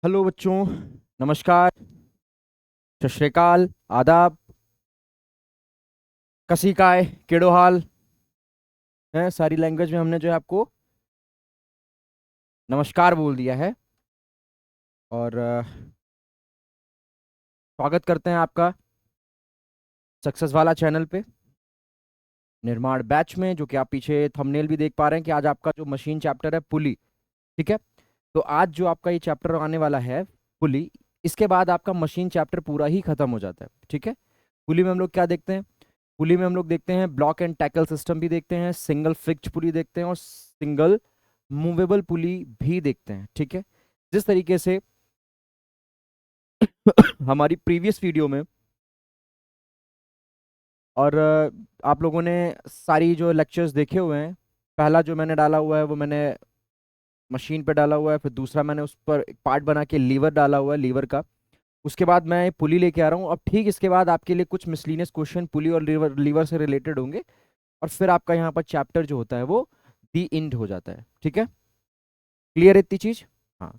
Hello बच्चों, नमस्कार, सत श्री अकाल, आदाब, कसी काय, केड़ो हाल है। सारी लैंग्वेज में हमने जो है आपको नमस्कार बोल दिया है। और स्वागत करते हैं आपका सक्सेस वाला चैनल पे, निर्माण बैच में। जो कि आप पीछे थंबनेल भी देख पा रहे हैं कि आज आपका जो मशीन चैप्टर है पुली। ठीक है, तो आज जो आपका ये चैप्टर आने वाला है पुली, इसके बाद आपका मशीन चैप्टर पूरा ही खत्म हो जाता है। ठीक है, पुली में हम लोग क्या देखते हैं? पुली में हम लोग देखते हैं ब्लॉक एंड टैकल सिस्टम भी देखते हैं, सिंगल फिक्स्ड पुली देखते हैं और सिंगल मूवेबल पुली भी देखते हैं। ठीक है, जिस तरीके से हमारी प्रीवियस वीडियो में और आप लोगों ने सारी जो लेक्चर्स देखे हुए हैं, पहला जो मैंने डाला हुआ है वो मैंने मशीन पे डाला हुआ है, फिर दूसरा मैंने उस पर एक पार्ट बना के लीवर डाला हुआ है, लीवर का। उसके बाद मैं पुली लेके आ रहा हूँ। अब ठीक इसके बाद आपके लिए कुछ मिसलिनियस क्वेश्चन पुली और लीवर लीवर से रिलेटेड होंगे, और फिर आपका यहाँ पर चैप्टर जो होता है वो दी एंड हो जाता है। ठीक है, क्लियर है इतनी चीज? हाँ।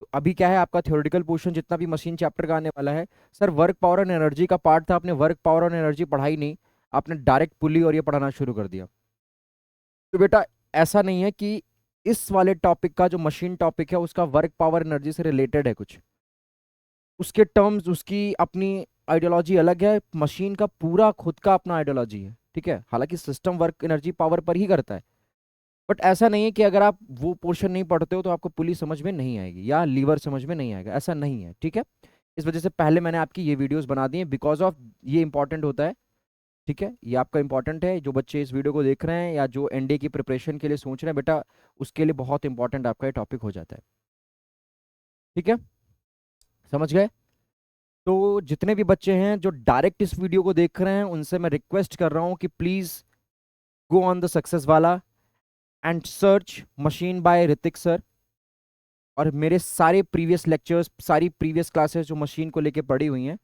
तो अभी क्या है, आपका थ्योरेटिकल पोर्शन जितना भी मशीन चैप्टर का आने वाला है, sir work power and energy का पार्ट था, आपने वर्क पावर और एनर्जी पढ़ाई नहीं, आपने डायरेक्ट पुली और ये पढ़ाना शुरू कर दिया। तो बेटा ऐसा नहीं है कि इस वाले टॉपिक का जो मशीन टॉपिक है उसका वर्क पावर एनर्जी से रिलेटेड है कुछ, उसके टर्म्स, उसकी अपनी आइडियोलॉजी अलग है। मशीन का पूरा खुद का अपना आइडियोलॉजी है। ठीक है, हालांकि सिस्टम वर्क एनर्जी पावर पर ही करता है, बट ऐसा नहीं है कि अगर आप वो पोर्शन नहीं पढ़ते हो तो आपको पुली समझ में नहीं आएगी या लीवर समझ में नहीं आएगा, ऐसा नहीं है। ठीक है, इस वजह से पहले मैंने आपकी ये वीडियोस बना दी हैं, बिकॉज ऑफ ये इंपॉर्टेंट होता है। ठीक है, ये आपका इंपॉर्टेंट है। जो बच्चे इस वीडियो को देख रहे हैं या जो एनडीए की प्रिपरेशन के लिए सोच रहे हैं बेटा, उसके लिए बहुत इंपॉर्टेंट आपका ये टॉपिक हो जाता है। ठीक है, समझ गए? तो जितने भी बच्चे हैं जो डायरेक्ट इस वीडियो को देख रहे हैं, उनसे मैं रिक्वेस्ट कर रहा हूं कि please go on the success वाला and search machine by Hrithik sir. और मेरे सारे प्रीवियस लेक्चर्स, सारी प्रीवियस क्लासेस जो मशीन को लेके पढ़ी हुई हैं,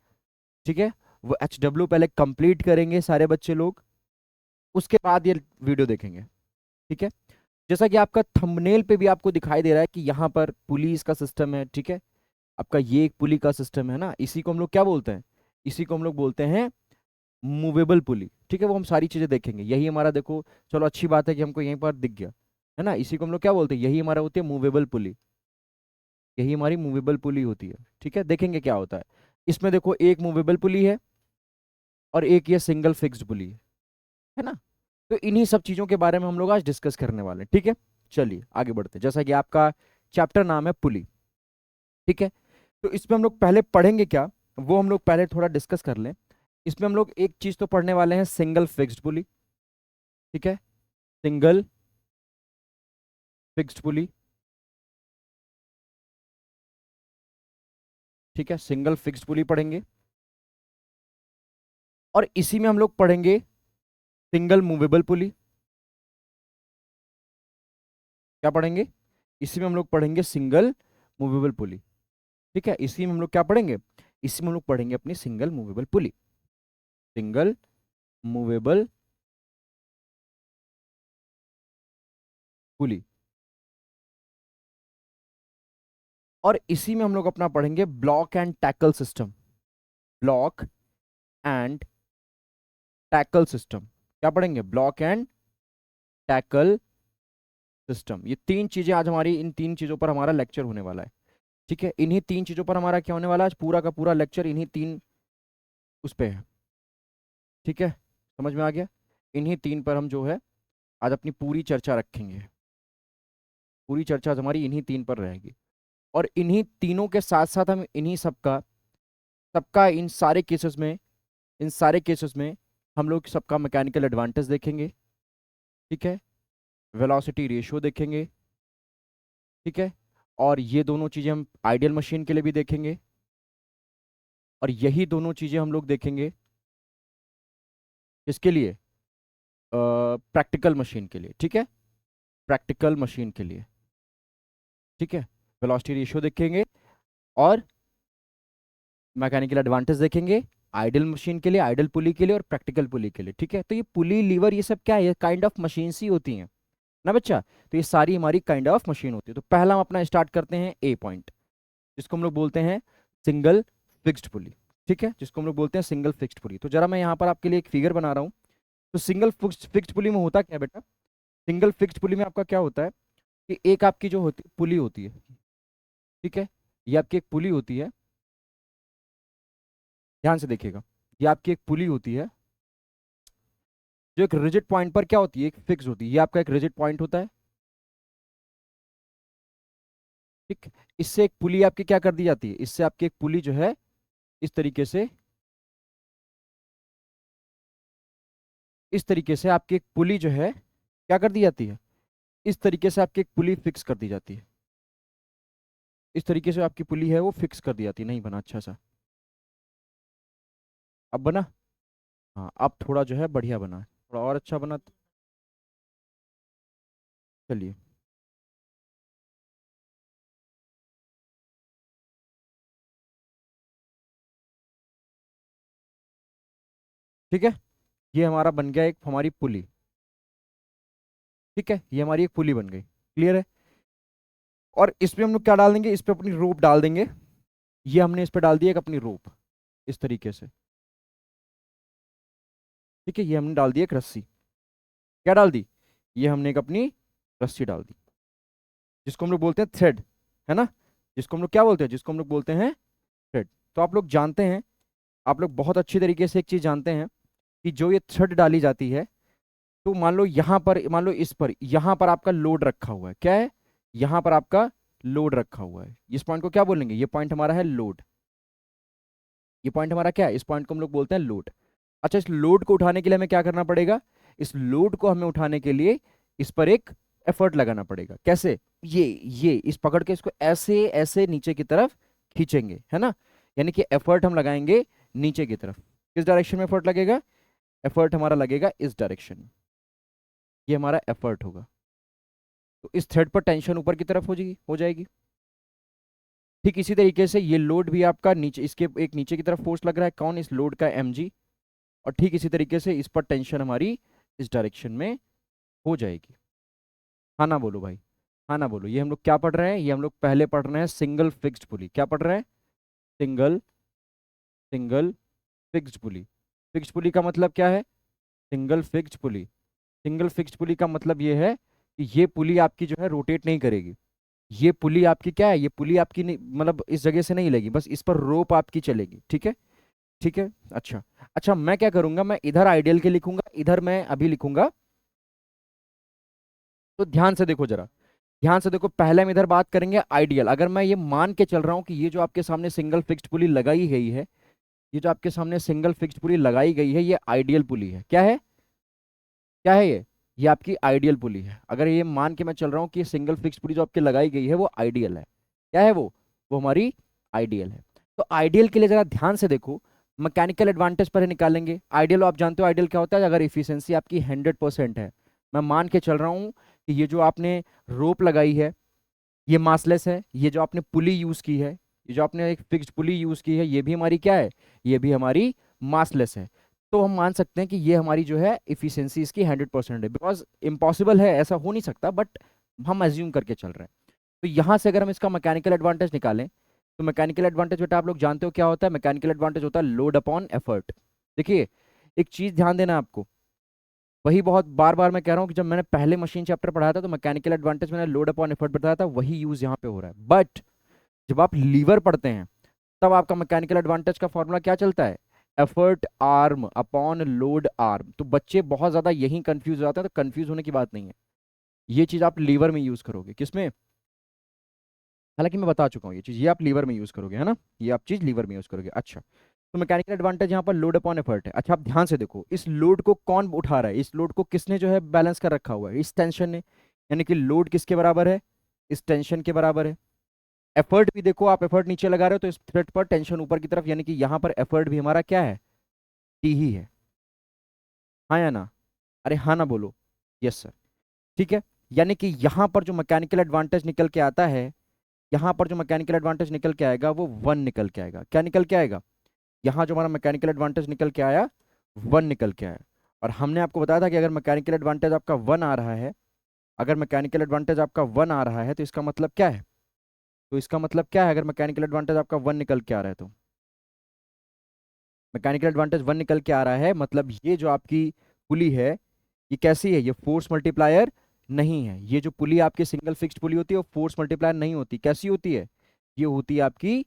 ठीक है, वो HW पहले कंप्लीट करेंगे सारे बच्चे लोग, उसके बाद ये वीडियो देखेंगे। ठीक है, जैसा कि आपका थंबनेल पे भी आपको दिखाई दे रहा है कि यहाँ पर पुलिस का सिस्टम है। ठीक है, आपका ये एक पुली का सिस्टम है ना, इसी को हम लोग क्या बोलते हैं? इसी को हम लोग बोलते हैं मूवेबल पुली। ठीक है, वो हम सारी चीजें देखेंगे। यही हमारा, देखो चलो अच्छी बात है कि हमको यहीं पर दिख गया है ना, इसी को हम लोग क्या बोलते हैं? यही हमारा होती है मूवेबल पुली, यही हमारी मूवेबल पुली होती है। ठीक है, देखेंगे क्या होता है इसमें। देखो, एक मूवेबल पुली है और एक ये सिंगल फिक्स्ड पुली है ना। तो इन्हीं सब चीजों के बारे में हम लोग आज डिस्कस करने वाले हैं। ठीक है, चलिए आगे बढ़ते हैं। जैसा कि आपका चैप्टर नाम है पुली। ठीक है, तो इसमें हम लोग पहले पढ़ेंगे क्या, वो हम लोग पहले थोड़ा डिस्कस कर लें। इसमें हम लोग एक चीज तो पढ़ने वाले हैं, सिंगल फिक्स्ड पुली। ठीक है, सिंगल फिक्स्ड पुली। ठीक है, सिंगल फिक्स्ड पुली पढ़ेंगे, और इसी में हम लोग पढ़ेंगे सिंगल मूवेबल पुली। क्या पढ़ेंगे? इसी में हम लोग पढ़ेंगे सिंगल मूवेबल पुली। ठीक है, इसी में हम लोग क्या पढ़ेंगे? इसी में हम लोग पढ़ेंगे अपनी single movable pulley, single movable pulley. और इसी में हम लोग अपना पढ़ेंगे block and tackle system, block and tackle system. क्या पढ़ेंगे? Block and tackle system. ये तीन चीजें आज हमारी, इन तीन चीजों पर हमारा लेक्चर होने वाला है। ठीक है, इन्हीं तीन चीजों पर हमारा क्या होने वाला है आज? पूरा का पूरा लेक्चर इन्हीं तीन उस पे है। ठीक है, समझ में आ गया? इन्हीं तीन पर हम जो है आज अपनी पूरी चर्चा रखेंगे। पूरी चर्चा आज हमारी इन्हीं तीन पर रहेगी, और इन्हीं तीनों के साथ साथ हम इन्हीं सबका सबका इन सारे केसेस में हम लोग सबका मैकेनिकल एडवांटेज देखेंगे। ठीक है, वेलोसिटी रेशियो देखेंगे। ठीक है, और ये दोनों चीजें हम आइडियल मशीन के लिए भी देखेंगे, और यही दोनों चीजें हम लोग देखेंगे किसके लिए? प्रैक्टिकल मशीन के लिए। ठीक है, प्रैक्टिकल मशीन के लिए। ठीक है, वेलोसिटी रेशियो देखेंगे और मैकेनिकल एडवांटेज देखेंगे, आइडियल मशीन के लिए, आइडियल पुली के लिए और प्रैक्टिकल पुली के लिए। ठीक है, तो ये पुली, लीवर, ये सब क्या है? ये काइंड ऑफ मशीन सी होती हैं ना बच्चा। तो ये सारी हमारी काइंड ऑफ मशीन होती है। तो पहला हम अपना स्टार्ट करते हैं ए पॉइंट, जिसको हम लोग बोलते हैं सिंगल फिक्स्ड पुली। ठीक है, जिसको हम लोग बोलते हैं सिंगल फिक्स्ड पुली। तो जरा मैं यहाँ पर आपके लिए एक फिगर बना रहा हूँ। तो सिंगल फिक्स्ड पुली में होता क्या है बेटा, सिंगल फिक्स्ड पुली में आपका क्या होता है कि एक आपकी जो होती पुली होती है, ठीक है, ये आपकी एक पुली होती है, ध्यान से देखिएगा, ये आपकी एक पुली होती है जो एक रिजिड पॉइंट पर क्या होती है, एक फिक्स होती है, ये आपका एक रिजिड पॉइंट होता है। ठीक, इससे एक पुली आपकी क्या कर दी जाती है, इससे आपकी एक पुली जो है इस तरीके से, इस तरीके से आपकी एक पुली जो है क्या कर दी जाती है, इस तरीके से आपकी एक पुली फिक्स कर दी जाती है। इस तरीके से आपकी पुली है वो फिक्स कर दी जाती है। नहीं बना अच्छा सा, अब बना, हाँ अब थोड़ा जो है बढ़िया बना है, थोड़ा और अच्छा बना। चलिए, ठीक है, ये हमारा बन गया एक हमारी पुली। ठीक है, ये हमारी एक पुली बन गई, क्लियर है। और इस पे हम लोग क्या डाल देंगे, इस पे अपनी रोप डाल देंगे। ये हमने इस पे डाल दिया एक अपनी रोप, इस तरीके से। ठीक है, ये हमने डाल दी एक रस्सी, क्या डाल दी, ये हमने एक अपनी रस्सी डाल दी, जिसको हम लोग बोलते हैं थ्रेड, है ना, जिसको हम लोग क्या बोलते हैं, जिसको हम लोग बोलते हैं थ्रेड। तो आप लोग जानते हैं, आप लोग बहुत अच्छी तरीके से एक चीज जानते हैं कि जो ये थ्रेड डाली जाती है, तो मान लो यहाँ पर, मान लो इस पर, यहाँ पर आपका लोड रखा हुआ है, क्या है, यहाँ पर आपका लोड रखा हुआ है, इस पॉइंट को क्या बोलेंगे, ये पॉइंट हमारा है लोड, ये पॉइंट हमारा क्या है, इस पॉइंट को हम लोग बोलते हैं लोड। अच्छा, इस लोड को उठाने के लिए हमें क्या करना पड़ेगा, इस लोड को हमें उठाने के लिए इस पर एक एफर्ट लगाना पड़ेगा। कैसे, ये इस पकड़ के इसको ऐसे ऐसे नीचे की तरफ खींचेंगे, है ना, यानी कि एफर्ट हम लगाएंगे नीचे की तरफ। किस डायरेक्शन में एफर्ट लगेगा, एफर्ट हमारा लगेगा इस डायरेक्शन में, ये हमारा एफर्ट होगा। तो इस थ्रेड पर टेंशन ऊपर की तरफ हो जाएगी। ठीक इसी तरीके से ये लोड भी आपका नीचे, इसके एक नीचे की तरफ फोर्स लग रहा है, कौन, इस लोड का mg। और ठीक इसी तरीके से इस पर टेंशन हमारी इस डायरेक्शन में हो जाएगी। हाँ ना बोलो भाई, हाँ ना बोलो। ये हम लोग क्या पढ़ रहे हैं, ये हम लोग पहले पढ़ रहे हैं सिंगल फिक्स्ड पुली। क्या पढ़ रहे हैं, सिंगल सिंगल फिक्स्ड पुली। फिक्स्ड पुली का मतलब क्या है, सिंगल फिक्स्ड पुली। सिंगल फिक्स्ड पुली का मतलब ये है कि ये पुली आपकी जो है रोटेट नहीं करेगी। ये पुली आपकी क्या है, ये पुली आपकी नहीं, मतलब इस जगह से नहीं लेगी, बस इस पर रोप आपकी चलेगी। ठीक है, ठीक है। अच्छा, अच्छा मैं क्या करूंगा, मैं इधर आइडियल के लिखूंगा, इधर मैं अभी लिखूंगा। तो ध्यान से देखो जरा, ध्यान से देखो, पहले हम इधर बात करेंगे आइडियल। अगर मैं ये मान के चल रहा हूं कि ये जो आपके सामने सिंगल फिक्स्ड पुली लगाई गई है, ये जो आपके सामने सिंगल फिक्स्ड पुली लगाई गई है, ये आइडियल पुली है। क्या है, क्या है ये आपकी आइडियल पुली है। अगर ये मान के मैं चल रहा हूँ कि सिंगल फिक्स्ड पुली जो आपकी लगाई गई है वो आइडियल है, क्या है वो हमारी आइडियल है। तो आइडियल के लिए जरा ध्यान से देखो, मैकेनिकल एडवांटेज पर ही निकालेंगे। आइडियल आप जानते हो आइडियल क्या होता है, अगर इफिशियंसी आपकी 100% है, मैं मान के चल रहा हूँ कि ये जो आपने रोप लगाई है ये मासलेस है, ये जो आपने पुली यूज की है, ये जो आपने एक फिक्स्ड पुली यूज की है, ये भी हमारी क्या है, ये भी हमारी मासलेस है। तो हम मान सकते हैं कि ये हमारी जो है इफिशियंसी इसकी 100% है। बिकॉज इम्पॉसिबल है, ऐसा हो नहीं सकता, बट हम एज्यूम करके चल रहे हैं। तो यहाँ से अगर हम इसका मैकेनिकल एडवांटेज निकालें, तो मैकेनिकल एडवांटेज बेटा आप लोग जानते हो क्या होता है, मैकेनिकल एडवांटेज होता है लोड अपॉन एफर्ट। देखिए, एक चीज ध्यान देना आपको, वही बहुत बार बार मैं कह रहा हूँ कि जब मैंने पहले मशीन चैप्टर पढ़ाया था तो मैकेनिकल एडवांटेज मैंने लोड अपॉन एफर्ट बताया था, वही यूज यहाँ पे हो रहा है। बट जब आप लीवर पढ़ते हैं तब आपका मैकेनिकल एडवांटेज का फॉर्मूला क्या चलता है, effort arm upon load arm. तो बच्चे बहुत ज्यादा यही कंफ्यूज हो जाते हैं, तो कंफ्यूज होने की बात नहीं है, ये चीज आप लीवर में यूज करोगे, किसमें, हालांकि मैं बता चुका हूँ ये चीज, ये आप लीवर में यूज करोगे, है ना, ये आप चीज लीवर में यूज करोगे। अच्छा, तो मैकेनिकल एडवांटेज यहाँ पर लोड अपॉन एफर्ट है। अच्छा आप ध्यान से देखो, इस लोड को कौन उठा रहा है, इस लोड को किसने जो है बैलेंस कर रखा हुआ है, इस टेंशन ने। यानी कि लोड किसके बराबर है, इस टेंशन के बराबर है। एफर्ट भी देखो, आप एफर्ट नीचे लगा रहे हो तो इस थ्रेड पर टेंशन ऊपर की तरफ, यानी कि यहाँ पर एफर्ट भी हमारा क्या है, टी ही है। हाँ या ना, अरे हाँ ना बोलो, यस सर। ठीक है, यानी कि यहाँ पर जो मैकेनिकल एडवांटेज निकल के आता है, यहाँ पर जो मैकेनिकल एडवांटेज निकल के आएगा वो 1 निकल के आएगा। क्या निकल के आएगा, यहाँ जो हमारा मैकेनिकल एडवांटेज निकल के आया 1 निकल के आया। और हमने आपको बताया था कि अगर मैकेनिकल एडवांटेज आपका 1 आ रहा है, अगर मैकेनिकल एडवांटेज आपका 1 आ रहा है तो इसका मतलब क्या है, तो इसका मतलब क्या है, अगर मैकेनिकल एडवांटेज आपका 1 निकल के आ रहा है, तो मैकेनिकल एडवांटेज 1 निकल के आ रहा है, मतलब ये जो आपकी पुली है ये कैसी है, ये फोर्स मल्टीप्लायर नहीं है। ये जो पुली आपकी सिंगल फिक्स्ड पुली होती है वो फोर्स मल्टीप्लायर नहीं होती। कैसी होती है, ये होती है आपकी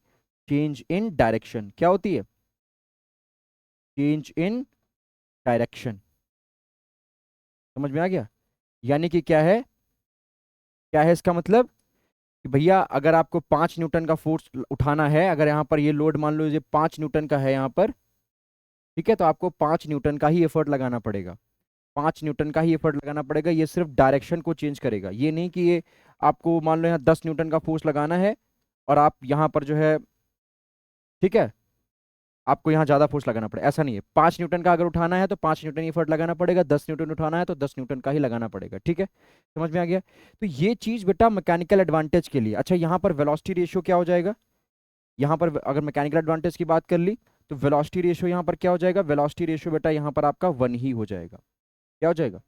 चेंज इन डायरेक्शन। क्या होती है, चेंज इन डायरेक्शन। समझ में आ गया। यानी कि क्या है, क्या है इसका मतलब कि भैया अगर आपको 5 न्यूटन का फोर्स उठाना है, अगर यहाँ पर ये लोड मान लो ये 5 न्यूटन का है यहाँ पर, ठीक है, तो आपको 5 न्यूटन का ही एफर्ट लगाना पड़ेगा। 5 न्यूटन का ही एफर्ट लगाना पड़ेगा। ये सिर्फ डायरेक्शन को चेंज करेगा, ये नहीं कि ये आपको मान लो यहाँ 10 न्यूटन का फोर्स लगाना है और आप यहाँ पर जो है, ठीक है, आपको यहाँ ज्यादा फोर्स लगाना पड़ेगा, ऐसा नहीं है। 5 न्यूटन का अगर उठाना है तो 5 न्यूटन एफर्ट लगाना पड़ेगा, 10 न्यूटन उठाना है तो 10 न्यूटन का ही लगाना पड़ेगा। ठीक है, समझ में आ गया। तो ये चीज बेटा मैकेनिकल एडवांटेज के लिए। अच्छा, यहाँ पर वेलोसिटी रेशियो क्या हो जाएगा, यहाँ पर अगर मैकेनिकल एडवांटेज की बात कर ली तो वेलोसिटी रेशियो यहाँ पर क्या हो जाएगा, वेलोसिटी रेशियो बेटा यहाँ पर आपका 1 ही हो जाएगा। क्या हो जाएगा,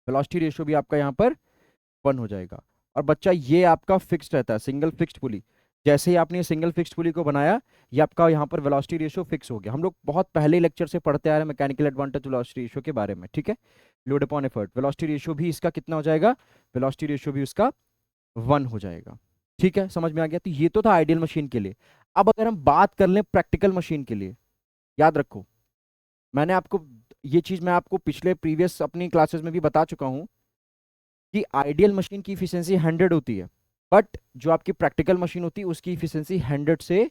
वेलोसिटी रेशियो भी आपका यहाँ पर 1 हो जाएगा। और बच्चा ये आपका फिक्स्ड रहता है, सिंगल फिक्स्ड पुली। जैसे ही आपने सिंगल फिक्स्ड पुली को बनाया, ये आपका यहाँ पर वेलोसिटी रेशियो फिक्स हो गया। हम लोग बहुत पहले लेक्चर से पढ़ते आ रहे हैं मैकेनिकल एडवांटेज वेलोसिटी रेशियो के बारे में। ठीक है, load upon effort, velocity ratio भी इसका कितना हो जाएगा, वेलोसिटी रेशियो भी उसका 1 हो जाएगा। ठीक है, समझ में आ गया। तो ये तो था आइडियल मशीन के लिए। अब अगर हम बात कर लें प्रैक्टिकल मशीन के लिए, याद रखो मैंने आपको ये चीज मैं आपको पिछले प्रीवियस अपनी क्लासेस में भी बता चुका हूं कि आइडियल मशीन की इफिशियंसी 100 होती है, बट जो आपकी प्रैक्टिकल मशीन होती है उसकी इफिशियंसी 100 से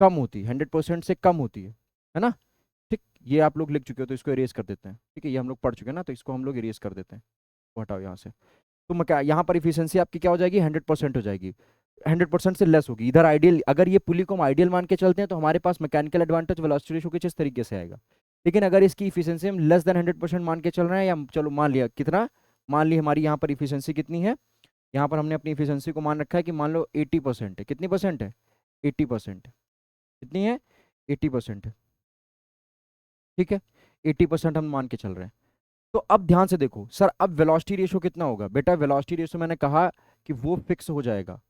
कम होती है, 100% से कम होती है ना। ठीक, ये आप लोग लिख चुके हो तो इसको इरेज कर देते हैं। ठीक है, ये हम लोग पढ़ चुके हैं ना, तो इसको हम लोग इरेज कर देते हैं, वो हटाओ यहाँ से। तो मैं क्या, यहाँ पर इफिशियंसी आपकी क्या हो जाएगी, 100% हो जाएगी, 100% से लेस होगी। इधर आइडियल, अगर ये पुली को हम आइडियल मान के चलते हैं तो हमारे पास मैकेनिकल एडवांटेज वेलोसिटी रेशियो कुछ इस तरीके से आएगा। लेकिन अगर इसकी इफिशियंसी हम लेस देन 100% मान के चल रहे हैं, या चलो मान लिया कितना, मान ली हमारी यहाँ पर इफिशियंसी कितनी है, यहाँ पर हमने अपनी इफिशियंसी को मान रखा है कि मान लो 80% है। कितनी परसेंट है, 80%। कितनी है, 80% है। ठीक है, 80% हम मान के चल रहे हैं। तो अब ध्यान से देखो सर, अब वेलोसिटी रेशियो कितना होगा बेटा, वेलोसिटी रेशियो मैंने कहा कि वो फिक्स हो जाएगा,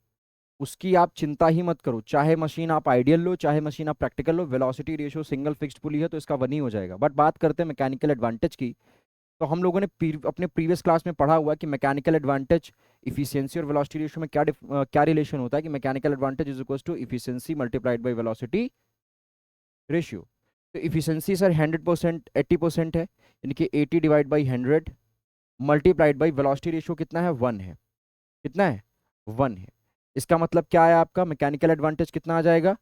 उसकी आप चिंता ही मत करो। चाहे मशीन आप आइडियल लो, चाहे मशीन आप प्रैक्टिकल लो, velocity ratio single fixed pulley है तो इसका 1 ही हो जाएगा। बट बात करते हैं मैकेनिकल एडवांटेज की, तो हम लोगों ने अपने प्रीवियस क्लास में पढ़ा हुआ कि मैकेनिकल एडवांटेज इफिशियंसी और वेलोसिटी रेशियो में क्या रिलेशन होता है, कि mechanical advantage is equal to efficiency multiplied by velocity ratio. तो इफिशियंसी सर 100%, 80% है, यानी कि 80 divide by 100 multiplied by velocity ratio कितना है, 1 है। कितना है, 1 है। इसका मतलब क्या है, आपका मैकेनिकल एडवांटेज कितना आ जाएगा,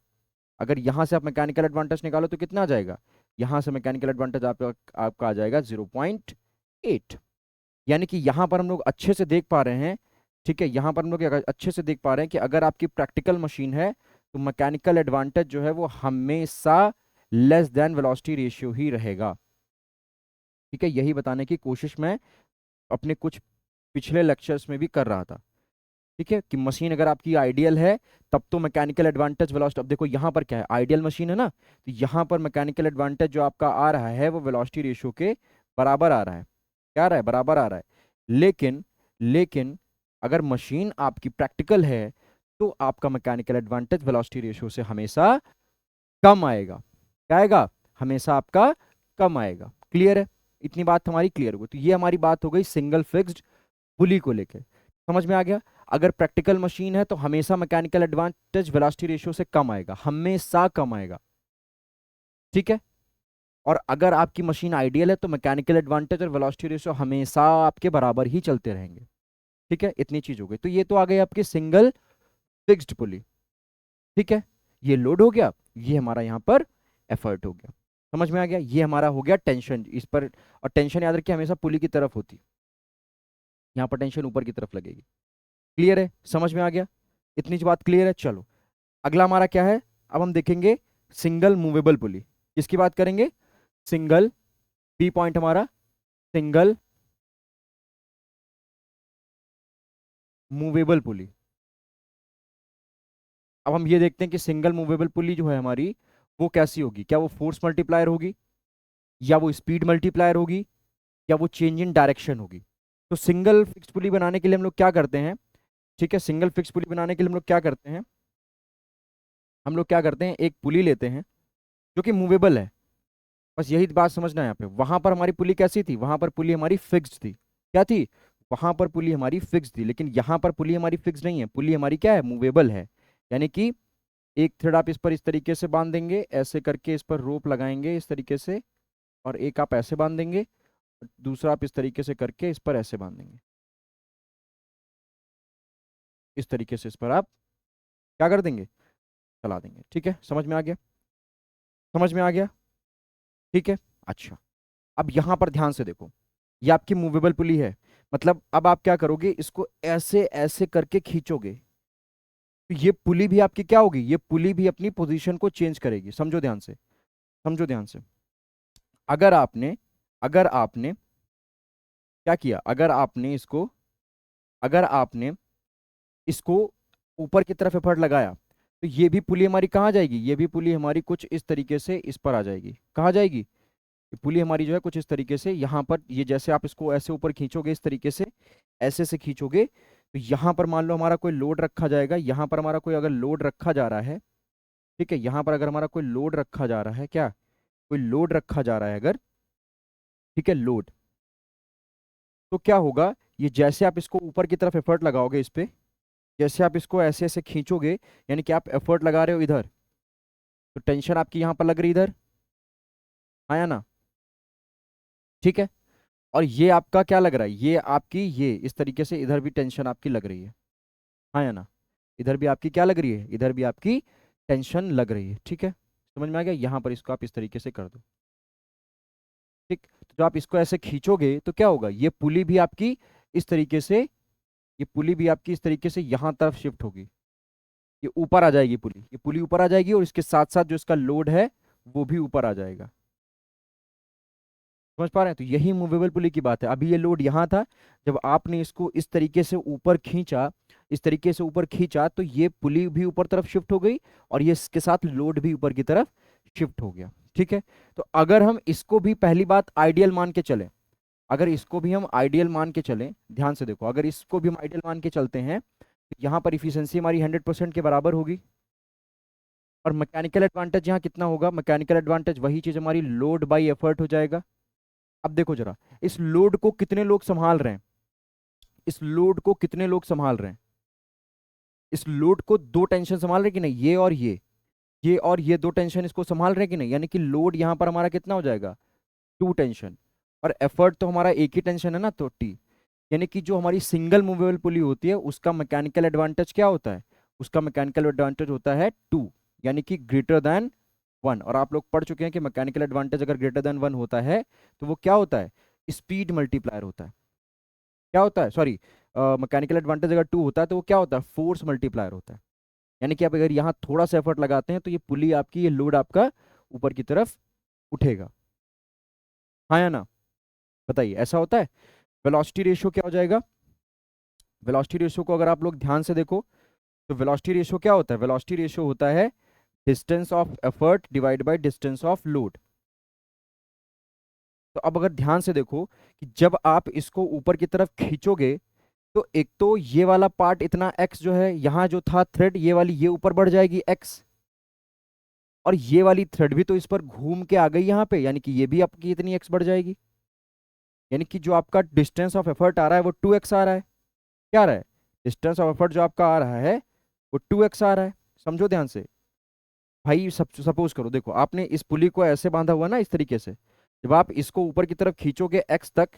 अगर यहाँ से आप मैकेनिकल एडवांटेज निकालो तो कितना आ जाएगा, यहाँ से मैकेनिकल एडवांटेज आपका आ जाएगा 0.8। यानी कि यहाँ पर हम लोग अच्छे से देख पा रहे हैं, ठीक है, यहाँ पर हम लोग अच्छे से देख पा रहे हैं कि अगर आपकी प्रैक्टिकल मशीन है तो मैकेनिकल एडवांटेज जो है वो हमेशा लेस देन वेलोसिटी रेशियो ही रहेगा। ठीक है, यही बताने की कोशिश मैं अपने कुछ पिछले लेक्चर्स में भी कर रहा था। ठीक है, कि मशीन अगर आपकी आइडियल है तब तो मैकेनिकल एडवांटेज वेलोसिटी, अब देखो यहाँ पर क्या है, आइडियल मशीन है ना, तो यहाँ पर मैकेनिकल एडवांटेज जो आपका आ रहा है वो वेलोसिटी रेशियो के बराबर आ रहा है। क्या आ रहा है, बराबर आ रहा है। लेकिन लेकिन अगर मशीन आपकी प्रैक्टिकल है तो आपका मैकेनिकल एडवांटेज वेलोसिटी रेशियो से हमेशा कम आएगा। क्या आएगा, हमेशा आपका कम आएगा। क्लियर है, इतनी बात हमारी क्लियर हो गई। तो ये हमारी बात हो गई सिंगल फिक्स्ड पुली को लेकर, समझ में आ गया। अगर प्रैक्टिकल मशीन है तो हमेशा मैकेनिकल एडवांटेज वेलोसिटी रेशियो से कम आएगा, हमेशा कम आएगा। ठीक है, और अगर आपकी मशीन आइडियल है तो मैकेनिकल एडवांटेज और वेलोसिटी रेशियो हमेशा आपके बराबर ही चलते रहेंगे। ठीक है, इतनी चीज हो गई। तो ये तो आ गई आपकी सिंगल फिक्स्ड पुली। ठीक है, ये लोड हो गया, ये हमारा यहाँ पर एफर्ट हो गया। समझ में आ गया, ये हमारा हो गया टेंशन इस पर। और टेंशन याद रखिए हमेशा पुली की तरफ होती है, यहाँ पर टेंशन ऊपर की तरफ लगेगी। क्लियर है, समझ में आ गया, इतनी बात क्लियर है। चलो अगला हमारा क्या है, अब हम देखेंगे सिंगल मूवेबल पुली। किसकी बात करेंगे, सिंगल, बी पॉइंट हमारा सिंगल मूवेबल पुली। अब हम ये देखते हैं कि सिंगल मूवेबल पुली जो है हमारी वो कैसी होगी, क्या वो फोर्स मल्टीप्लायर होगी, या वो स्पीड मल्टीप्लायर होगी, या वो चेंज इन डायरेक्शन होगी। तो सिंगल फिक्स्ड पुली बनाने के लिए हम लोग क्या करते हैं, ठीक है, सिंगल फिक्स पुली बनाने के लिए हम लोग क्या करते हैं, हम लोग क्या करते हैं, एक पुली लेते हैं जो कि मूवेबल है। बस यही बात समझना है यहाँ पे। वहां पर हमारी पुली कैसी थी, वहां पर पुली हमारी फिक्स्ड थी। क्या थी, वहां पर पुली हमारी फिक्स थी, लेकिन यहाँ पर पुली हमारी फिक्स नहीं है, पुली हमारी क्या है, मूवेबल है। यानी कि एक थ्रेड आप इस पर इस तरीके से बांध देंगे, ऐसे करके इस पर रोप लगाएंगे इस तरीके से, और एक आप ऐसे बांध देंगे, दूसरा आप इस तरीके से करके इस पर ऐसे बांध देंगे। इस तरीके से इस पर आप क्या कर देंगे, चला देंगे। ठीक है, समझ में आ गया, समझ में आ गया। ठीक है, अच्छा। अब यहां पर ध्यान से देखो, ये आपकी मूवेबल पुली है, मतलब अब आप क्या करोगे, इसको ऐसे ऐसे करके खींचोगे, तो ये पुली भी आपकी क्या होगी, ये पुली भी अपनी पोजीशन को चेंज करेगी। समझो ध्यान से, समझो ध्यान से। अगर आपने अगर आपने क्या किया, अगर आपने इसको ऊपर की तरफ एफर्ट लगाया, तो ये भी पुली हमारी कहाँ जाएगी, ये भी पुली हमारी कुछ इस तरीके से इस पर आ जाएगी। कहाँ जाएगी, ये पुली हमारी जो है कुछ इस तरीके से यहाँ पर, ये जैसे आप इसको ऐसे ऊपर खींचोगे इस तरीके से, ऐसे से खींचोगे, तो यहाँ पर मान लो हमारा कोई लोड रखा जाएगा, यहाँ पर हमारा कोई अगर लोड रखा जा रहा है, ठीक है, यहाँ पर अगर हमारा कोई लोड रखा जा रहा है, क्या, कोई लोड रखा जा रहा है अगर, ठीक है, लोड, तो क्या होगा, ये जैसे आप इसको ऊपर की तरफ एफर्ट लगाओगे इस पे, जैसे आप इसको ऐसे ऐसे खींचोगे, यानी कि आप एफर्ट लगा रहे हो इधर, तो टेंशन आपकी यहाँ पर लग रही इधर, आया ना, ठीक है। और ये आपका क्या लग रहा है, ये आपकी ये इस तरीके से इधर भी टेंशन आपकी लग रही है, आया ना, इधर भी आपकी क्या लग रही है, इधर भी आपकी टेंशन लग रही है। ठीक है, समझ में आ गया। यहाँ पर इसको आप इस तरीके से कर दो, ठीक। तो जब आप इसको ऐसे खींचोगे तो क्या होगा, ये पुली भी आपकी इस तरीके से, ये पुली भी आपकी इस तरीके से यहाँ तरफ शिफ्ट होगी, ये ऊपर आ जाएगी पुली, ये पुली ऊपर आ जाएगी, और इसके साथ साथ जो इसका लोड है वो भी ऊपर आ जाएगा। समझ पा रहे हैं, तो यही मूवेबल पुली की बात है। अभी ये लोड यहाँ था, जब आपने इसको इस तरीके से ऊपर खींचा, इस तरीके से ऊपर खींचा, तो ये पुली भी ऊपर तरफ शिफ्ट हो गई, और ये इसके साथ लोड भी ऊपर की तरफ शिफ्ट हो गया। ठीक है, तो अगर हम इसको भी पहली बात आइडियल मान के चलें, अगर इसको भी हम आइडियल मान के चलें, ध्यान से देखो, अगर इसको भी हम आइडियल मान के चलते हैं, तो यहाँ पर इफिशियंसी हमारी 100% के बराबर होगी, और मैकेनिकल एडवांटेज यहाँ कितना होगा, मैकेनिकल एडवांटेज वही चीज हमारी लोड बाई एफर्ट हो जाएगा। अब देखो जरा, इस लोड को कितने लोग संभाल रहे हैं, इस लोड को कितने लोग संभाल रहे हैं, इस लोड को दो टेंशन संभाल रहे हैं कि नहीं, ये और ये और ये दो टेंशन इसको संभाल रहे हैं कि नहीं, यानी कि लोड यहाँ पर हमारा कितना हो जाएगा, टू टेंशन, और एफर्ट तो हमारा एक ही टेंशन है ना, तो टी। यानी कि जो हमारी सिंगल मूवेबल पुली होती है उसका मैकेनिकल एडवांटेज क्या होता है, उसका मैकेनिकल एडवांटेज होता है टू, यानी कि ग्रेटर देन वन। और आप लोग पढ़ चुके हैं कि मैकेनिकल एडवांटेज अगर ग्रेटर देन वन होता है तो वो क्या होता है, स्पीड मल्टीप्लायर होता है। क्या होता है, सॉरी, मैकेनिकल एडवांटेज अगर टू होता है तो वो क्या होता है, फोर्स मल्टीप्लायर होता है। यानी कि आप अगर यहाँ थोड़ा सा एफर्ट लगाते हैं तो ये पुली आपकी, ये लोड आपका ऊपर की तरफ उठेगा, हाँ या ना, बताइए, ऐसा होता है। वेलोसिटी रेशियो क्या हो जाएगा, वेलोसिटी रेशियो को अगर आप लोग ध्यान से देखो, तो वेलोसिटी रेशियो क्या होता है, वेलोसिटी रेशियो होता है distance of effort divide by distance of load. तो अब अगर ध्यान से देखो कि जब आप इसको ऊपर की तरफ खींचोगे, तो एक तो ये वाला पार्ट इतना x जो है, यहाँ जो था थ्रेड, ये वाली ये ऊपर बढ़ जाएगी x, और ये वाली थ्रेड भी तो इस पर घूम के आ गई यहाँ पे, यानी कि ये भी आपकी इतनी x बढ़ जाएगी। यानी कि जो आपका डिस्टेंस ऑफ एफर्ट आ रहा है वो 2x आ रहा है। क्या आ रहा है, डिस्टेंस ऑफ एफर्ट जो आपका आ रहा है वो 2x आ रहा है। समझो ध्यान से भाई, सपोज करो, देखो आपने इस पुली को ऐसे बांधा हुआ ना इस तरीके से, जब आप इसको ऊपर की तरफ खींचोगे x तक,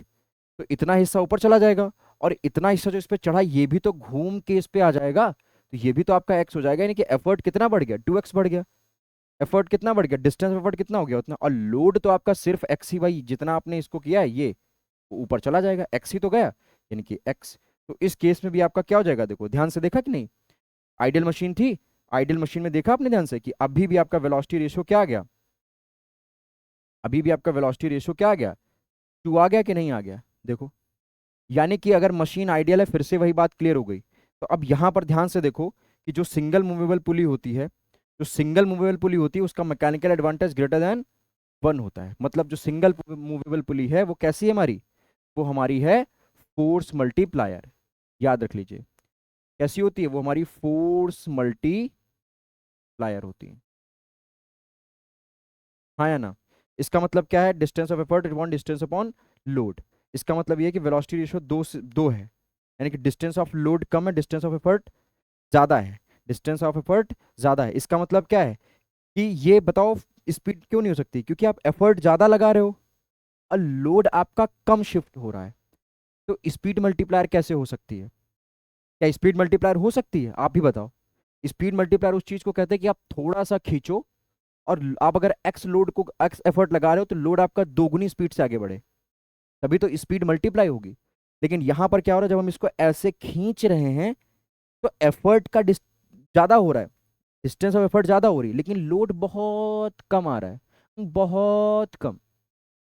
तो इतना हिस्सा ऊपर चला जाएगा, और इतना हिस्सा जो इस पे चढ़ा ये भी तो घूम के इस पे आ जाएगा, तो ये भी तो आपका x हो जाएगा। यानी कि एफर्ट कितना बढ़ गया, 2x बढ़ गया। एफर्ट कितना बढ़ गया, डिस्टेंस एफर्ट कितना हो गया उतना, और लोड तो आपका सिर्फ x ही, भाई जितना आपने इसको किया है ये वो ऊपर चला जाएगा, x ही तो गया, यानी कि x। तो इस केस में भी आपका क्या हो जाएगा, देखो ध्यान से देखा कि नहीं, आइडियल मशीन थी, आइडियल मशीन में देखा आपने ध्यान से कि अभी भी आपका वेलोसिटी रेशियो क्या आ गया, अभी भी आपका वेलोसिटी रेशियो क्या आ गया, टू आ गया कि नहीं आ गया, देखो। यानी कि अगर मशीन आइडियल है, फिर से वही बात क्लियर हो गई। तो अब यहां पर ध्यान से देखो कि जो सिंगल मूवेबल पुली होती है, जो सिंगल मूवेबल पुली होती है उसका mechanical advantage greater than one होता है। मतलब जो सिंगल मूवेबल पुली है वो कैसी है हमारी, वो हमारी है फोर्स मल्टीप्लायर, याद रख लीजिए। कैसी होती है? वो हमारी फोर्स मल्टीप्लायर होती है। हाँ या ना? इसका मतलब क्या है? Distance of effort upon distance upon load. इसका मतलब ये है कि वेलोसिटी रेशियो दो से दो है, यानी कि डिस्टेंस ऑफ लोड कम है, डिस्टेंस ऑफ एफर्ट ज्यादा है। डिस्टेंस ऑफ एफर्ट ज्यादा है, इसका मतलब क्या है कि ये बताओ स्पीड क्यों नहीं हो सकती? क्योंकि आप एफर्ट ज्यादा लगा रहे हो और लोड आपका कम शिफ्ट हो रहा है। तो स्पीड मल्टीप्लायर कैसे हो सकती है? क्या स्पीड मल्टीप्लायर हो सकती है? आप भी बताओ। स्पीड मल्टीप्लायर उस चीज को कहते हैं कि आप थोड़ा सा खींचो और आप अगर एक्स लोड को एक्स एफर्ट लगा रहे हो तो लोड आपका दोगुनी स्पीड से आगे बढ़े, तभी तो स्पीड मल्टीप्लाई होगी। लेकिन यहां पर क्या हो रहा है, जब हम इसको ऐसे खींच रहे हैं तो एफर्ट का ज्यादा हो रहा है, डिस्टेंस ऑफ एफर्ट ज्यादा हो रही है, लेकिन लोड बहुत कम आ रहा है, बहुत कम।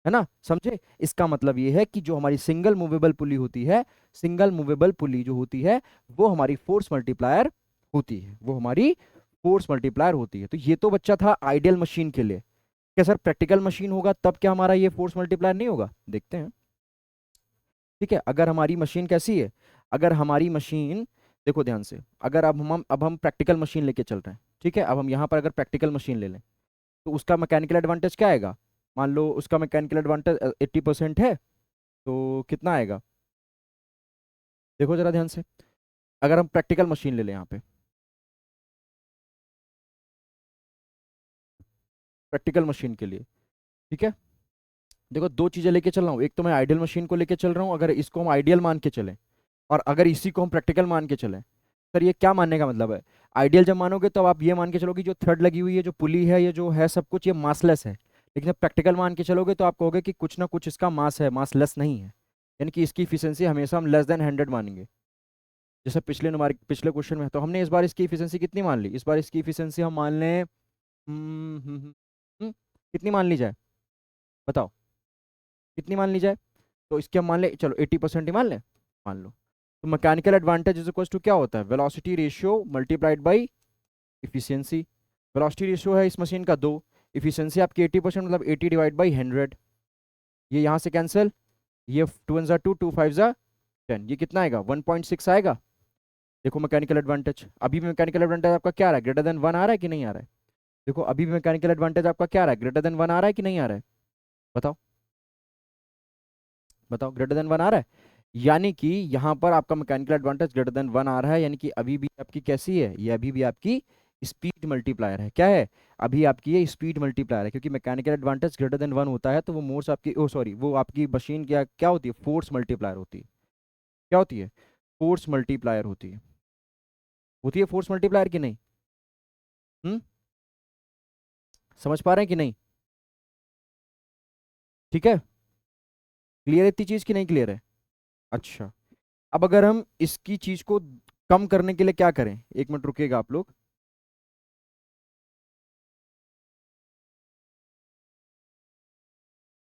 है ना? समझे? इसका मतलब ये है कि जो हमारी सिंगल मूवेबल पुली होती है, सिंगल मूवेबल पुली जो होती है वो हमारी फोर्स मल्टीप्लायर होती है, वो हमारी फोर्स मल्टीप्लायर होती है। तो ये तो बच्चा था आइडियल मशीन के लिए। क्या सर प्रैक्टिकल मशीन होगा तब क्या हमारा ये फोर्स मल्टीप्लायर नहीं होगा? देखते हैं। ठीक है, अगर हमारी मशीन कैसी है, अगर हमारी मशीन, देखो ध्यान से, अगर अब हम प्रैक्टिकल मशीन लेके चल रहे हैं, ठीक है, अब हम यहाँ पर अगर प्रैक्टिकल मशीन ले लें तो उसका मैकेनिकल एडवांटेज क्या आएगा? मान लो उसका मैकेनिकल एडवांटेज 80% है, तो कितना आएगा? देखो जरा ध्यान से, अगर हम प्रैक्टिकल मशीन ले लें यहाँ पे, प्रैक्टिकल मशीन के लिए, ठीक है, देखो दो चीजें लेके चल रहा हूँ। एक तो मैं आइडियल मशीन को लेके चल रहा हूँ, अगर इसको हम आइडियल मान के चलें, और अगर इसी को हम प्रैक्टिकल मान के चलें, सर ये क्या मानने का मतलब है? आइडियल जब मानोगे तो आप ये मान के चलोगे जो थ्रेड लगी हुई है, जो पुली है, ये जो है सब कुछ ये मासलेस है। लेकिन जब प्रैक्टिकल मान के चलोगे तो आप कहोगे कि कुछ ना कुछ इसका मास है, मासलेस नहीं है, यानी कि इसकी इफिशियंसी हमेशा हम लेस देन 100 मानेंगे। जैसे पिछले नंबर पिछले क्वेश्चन में, तो हमने इस बार इसकी इफिशियंसी कितनी मान ली? इस बार इसकी इफिशियंसी हम मान लें, कितनी मान ली जाए? बताओ कितनी मान ली जाए? तो इसके हम मान ले, चलो 80% ही मान लें, मान लो। तो mechanical advantage is equal to क्या होता है? Velocity ratio multiplied by efficiency. Velocity ratio है इस मशीन का 2, इफिशियंसी आपकी 80%, मतलब 80 डिवाइड बाई 100। ये यहाँ से कैंसिल, ये 2 ज़ा 2, 2 5 ज़ा 10, ये कितना आएगा? 1.6 आएगा। देखो मैकेनिकल एडवांटेज, अभी भी मैकेनिकल एडवांटेज आपका क्या आ रहा है? ग्रेटर देन 1 आ रहा है कि नहीं आ रहा है? देखो अभी भी मैकेनिकल एडवांटेज आपका क्या आ रहा है? ग्रेटर देन 1 आ रहा है कि नहीं आ रहा है? बताओ, बताओ, ग्रेटर देन 1 आ रहा है। यानी कि यहाँ पर आपका मैकेनिकल एडवांटेज ग्रेटर देन 1 आ रहा है, यानी कि अभी भी आपकी कैसी है? ये अभी भी आपकी स्पीड मल्टीप्लायर है। क्या है? अभी आपकी ये स्पीड मल्टीप्लायर है, क्योंकि मैकेनिकल एडवांटेज ग्रेटर देन 1 होता है तो वो मोर्स आपकी, ओ सॉरी, वो आपकी मशीन क्या क्या होती है? फोर्स मल्टीप्लायर होती है। क्या होती है? फोर्स मल्टीप्लायर होती है। होती है फोर्स मल्टीप्लायर की नहीं? हम्म, समझ पा रहे हैं कि नहीं? ठीक है, क्लियर है इतनी चीज की नहीं क्लियर है? अच्छा, अब अगर हम इसकी चीज को कम करने के लिए क्या करें, एक मिनट रुकिएगा आप लोग।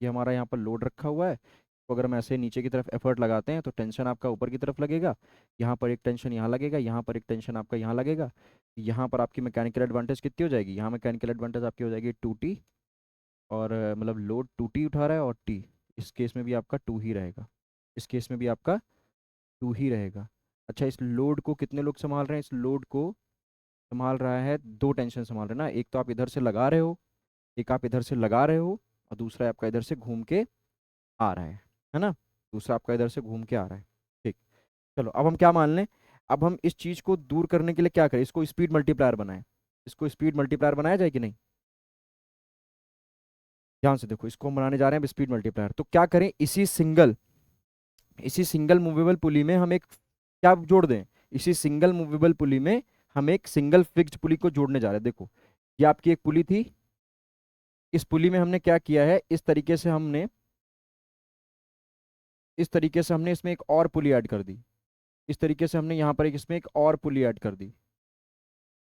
ये हमारा यहाँ पर लोड रखा हुआ है, तो अगर हम ऐसे नीचे की तरफ एफर्ट लगाते हैं तो टेंशन आपका ऊपर की तरफ लगेगा, यहाँ पर एक टेंशन यहाँ लगेगा, यहाँ पर एक टेंशन आपका यहाँ लगेगा। यहाँ पर आपकी मैकेनिकल एडवांटेज कितनी हो जाएगी? यहाँ मैकेनिकल एडवांटेज आपकी हो जाएगी 2T, और मतलब लोड 2T उठा रहा है, और T, इस केस में भी आपका 2 ही रहेगा, इस केस में भी आपका 2 ही रहेगा। अच्छा, इस लोड को कितने लोग संभाल रहे हैं? इस लोड को संभाल रहा है, दो टेंशन संभाल रहे हैं ना, एक तो आप इधर से लगा रहे हो, एक आप इधर से लगा रहे हो, और दूसरा आपका इधर से घूम के आ रहा है ना? दूसरा आपका इधर से घूम के आ रहा है। ठीक, चलो अब हम क्या मान लें, अब हम इस चीज को दूर करने के लिए क्या करें? इसको स्पीड मल्टीप्लायर बनाएं। इसको स्पीड मल्टीप्लायर बनाया जाए कि नहीं? ध्यान से देखो, इसको हम बनाने जा रहे हैं स्पीड मल्टीप्लायर। तो क्या करें, इसी सिंगल मूवेबल पुली में हम एक क्या जोड़ दें? इसी सिंगल मूवेबल पुली में हम एक सिंगल फिक्स्ड पुली को जोड़ने जा रहे हैं। देखो ये आपकी एक पुली थी, इस पुली में हमने क्या किया है, इस तरीके से हमने इसमें एक और पुली ऐड कर दी, इस तरीके से हमने यहाँ पर एक इसमें एक और पुली ऐड कर दी।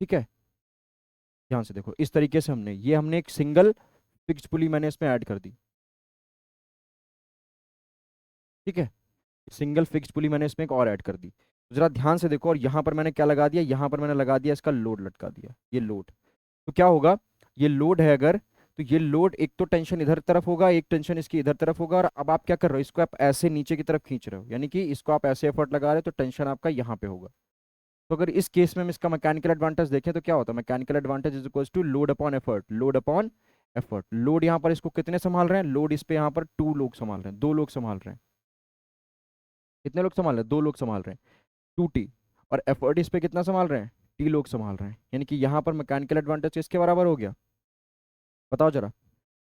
ठीक है, ध्यान से देखो, इस तरीके से हमने एक सिंगल फिक्स्ड पुली मैंने इसमें ऐड कर दी। ठीक है, सिंगल फिक्स्ड पुली मैंने इसमें एक और ऐड कर दी। तो जरा ध्यान से देखो, और यहाँ पर मैंने क्या लगा दिया? यहाँ पर मैंने लगा दिया इसका लोड, लटका दिया ये लोड। तो क्या होगा? ये लोड है अगर, तो ये लोड एक तो टेंशन इधर तरफ होगा, एक टेंशन इसकी इधर तरफ होगा, और अब आप क्या कर रहे हो? इसको आप ऐसे नीचे की तरफ खींच रहे हो, यानी कि इसको आप ऐसे एफर्ट लगा रहे हो तो टेंशन आपका यहाँ पे होगा। तो अगर इस केस में हम इसका मैकेनिकल एडवांटेज देखें तो क्या होता है, mechanical advantage is equals to load upon effort, load upon effort. Load यहाँ पर इसको कितने संभाल रहे हैं, लोड इस पे यहाँ पर 2 लोग संभाल रहे हैं, 2 लोग संभाल रहे हैं। कितने लोग संभाल रहे हैं, 2 लोग संभाल रहे हैं, 2T। और एफर्ट इस पे कितना संभाल रहे हैं, T लोग संभाल रहे हैं। यानी कि यहाँ पर मैकेनिकल एडवांटेज किसके बराबर हो गया, बताओ जरा।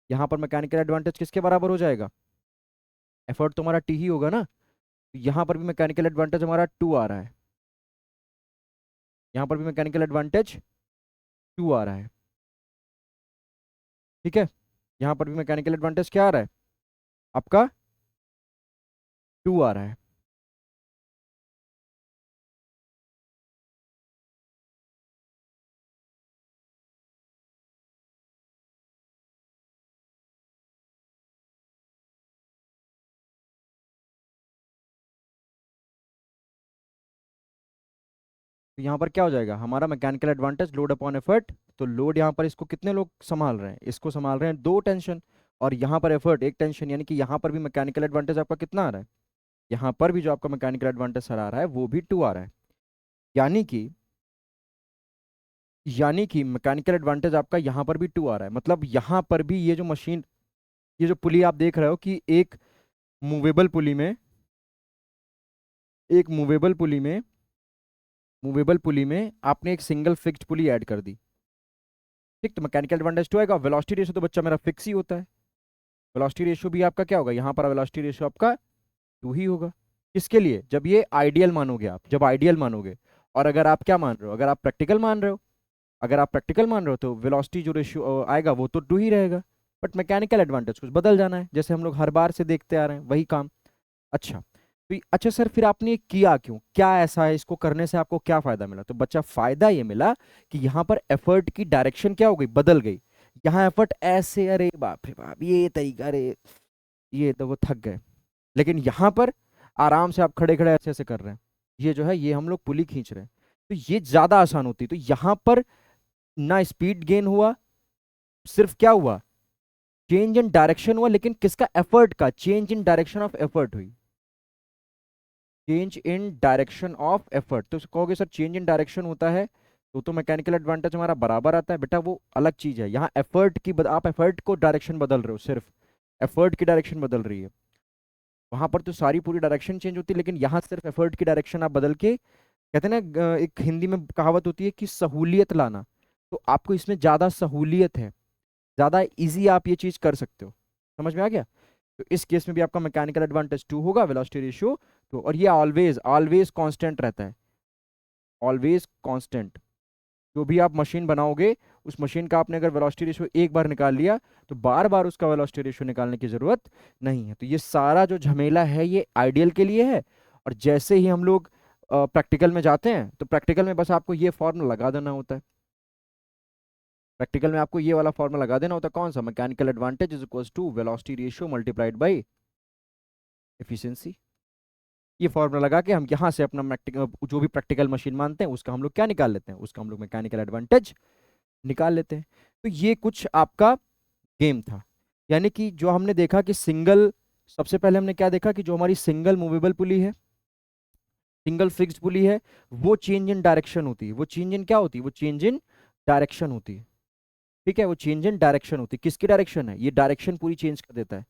यहाँ पर मैकेनिकल एडवांटेज किसके बराबर हो जाएगा, एफर्ट तो हमारा T ही होगा ना। तो यहाँ पर भी मैकेनिकल एडवांटेज हमारा 2 आ रहा है, यहाँ पर भी मैकेनिकल एडवांटेज 2 आ रहा है। ठीक है, यहाँ पर भी मैकेनिकल एडवांटेज क्या आ रहा है आपका, 2 आ रहा है। तो यहाँ पर क्या हो जाएगा हमारा mechanical advantage load upon effort. तो लोड यहाँ पर इसको कितने लोग संभाल रहे हैं, इसको संभाल रहे हैं 2 टेंशन, और यहाँ पर एफर्ट 1 टेंशन। यानी कि यहाँ पर भी मैकेनिकल एडवांटेज आपका कितना आ रहा है, यहाँ पर भी जो आपका मैकेनिकल एडवांटेज सर आ रहा है वो भी 2 आ रहा है। यानी कि मैकेनिकल एडवांटेज आपका यहाँ पर भी 2 आ रहा है। मतलब यहाँ पर भी ये जो मशीन, ये जो पुली आप देख रहे हो कि एक मूवेबल पुली में, एक मूवेबल पुली में आपने एक सिंगल फिक्स्ड पुली ऐड कर दी। ठीक, तो मैकेनिकल एडवांटेज 2 आएगा। वेलोसिटी रेशियो तो बच्चा मेरा फिक्स ही होता है, वेलोसिटी रेशियो भी आपका क्या होगा, यहाँ पर वेलोसिटी रेशियो आपका 2 ही होगा। किसके लिए, जब ये आइडियल मानोगे आप, जब आइडियल मानोगे। और अगर आप क्या मान रहे हो, अगर आप प्रैक्टिकल मान रहे हो, अगर आप प्रैक्टिकल मान रहे हो तो वेलोसिटी जो रेशियो आएगा वो तो 2 ही रहेगा। बट मैकेनिकल एडवांटेज कुछ बदल जाना है, जैसे हम लोग हर बार से देखते आ रहे हैं वही काम। अच्छा, तो अच्छा सर फिर आपने ये किया क्यों, क्या ऐसा है, इसको करने से आपको क्या फायदा मिला। तो बच्चा फायदा ये मिला कि यहाँ पर एफर्ट की डायरेक्शन क्या हो गई, बदल गई। यहाँ एफर्ट ऐसे, अरे बाप रे बाप ये तरीका, अरे ये तो वो थक गए। लेकिन यहाँ पर आराम से आप खड़े खड़े ऐसे ऐसे कर रहे हैं, ये जो है ये हम लोग पुली खींच रहे हैं, तो ये ज्यादा आसान होती है। तो यहाँ पर ना स्पीड गेन हुआ, सिर्फ क्या हुआ, चेंज इन डायरेक्शन हुआ। लेकिन किसका, एफर्ट का, change in direction of effort हुई, change in direction of effort. तो कहोगे सर चेंज इन डायरेक्शन होता है तो मैकेनिकल एडवांटेज हमारा बराबर आता है। बेटा वो अलग चीज है, यहाँ एफर्ट की आप एफर्ट को डायरेक्शन बदल रहे हो, सिर्फ एफर्ट की डायरेक्शन बदल रही है। वहां पर तो सारी पूरी डायरेक्शन चेंज होती है, लेकिन यहाँ सिर्फ एफर्ट की डायरेक्शन आप बदल के, कहते हैं ना एक हिंदी में कहावत होती है कि सहूलियत लाना। तो आपको इसमें ज्यादा सहूलियत है, ज्यादा इजी आप ये चीज कर सकते हो। समझ में आ गया। तो इस केस में भी आपका मैकेनिकल एडवांटेज 2 होगा, वेलोसिटी रेशियो तो, और ये ऑलवेज ऑलवेज कांस्टेंट रहता है, ऑलवेज कांस्टेंट। जो भी आप मशीन बनाओगे उस मशीन का आपने अगर वेलोसिटी रेशियो एक बार निकाल लिया तो बार बार उसका वेलोसिटी रेशियो निकालने की जरूरत नहीं है। तो ये सारा जो झमेला है ये आइडियल के लिए है। और जैसे ही हम लोग प्रैक्टिकल में जाते हैं तो प्रैक्टिकल में बस आपको ये फॉर्मूला लगा देना होता है, प्रैक्टिकल में आपको ये वाला फॉर्मूला लगा देना होता है। कौन सा, mechanical advantage is equals to velocity ratio multiplied by efficiency. ये फॉर्मूला लगा के हम यहाँ से अपना जो भी प्रैक्टिकल मशीन मानते हैं उसका हम लोग क्या निकाल लेते हैं, उसका हम लोग मैकेनिकल एडवांटेज निकाल लेते हैं। तो ये कुछ आपका गेम था। यानी कि जो हमने देखा कि सिंगल, सबसे पहले हमने क्या देखा कि जो हमारी सिंगल मूवेबल पुली है, सिंगल फिक्स्ड पुली है, वो चेंज इन डायरेक्शन होती है। वो चेंज इन क्या होती है, वो चेंज इन डायरेक्शन होती है। ठीक है, वो चेंज इन डायरेक्शन होती है। किसकी डायरेक्शन है, ये डायरेक्शन पूरी चेंज कर देता है।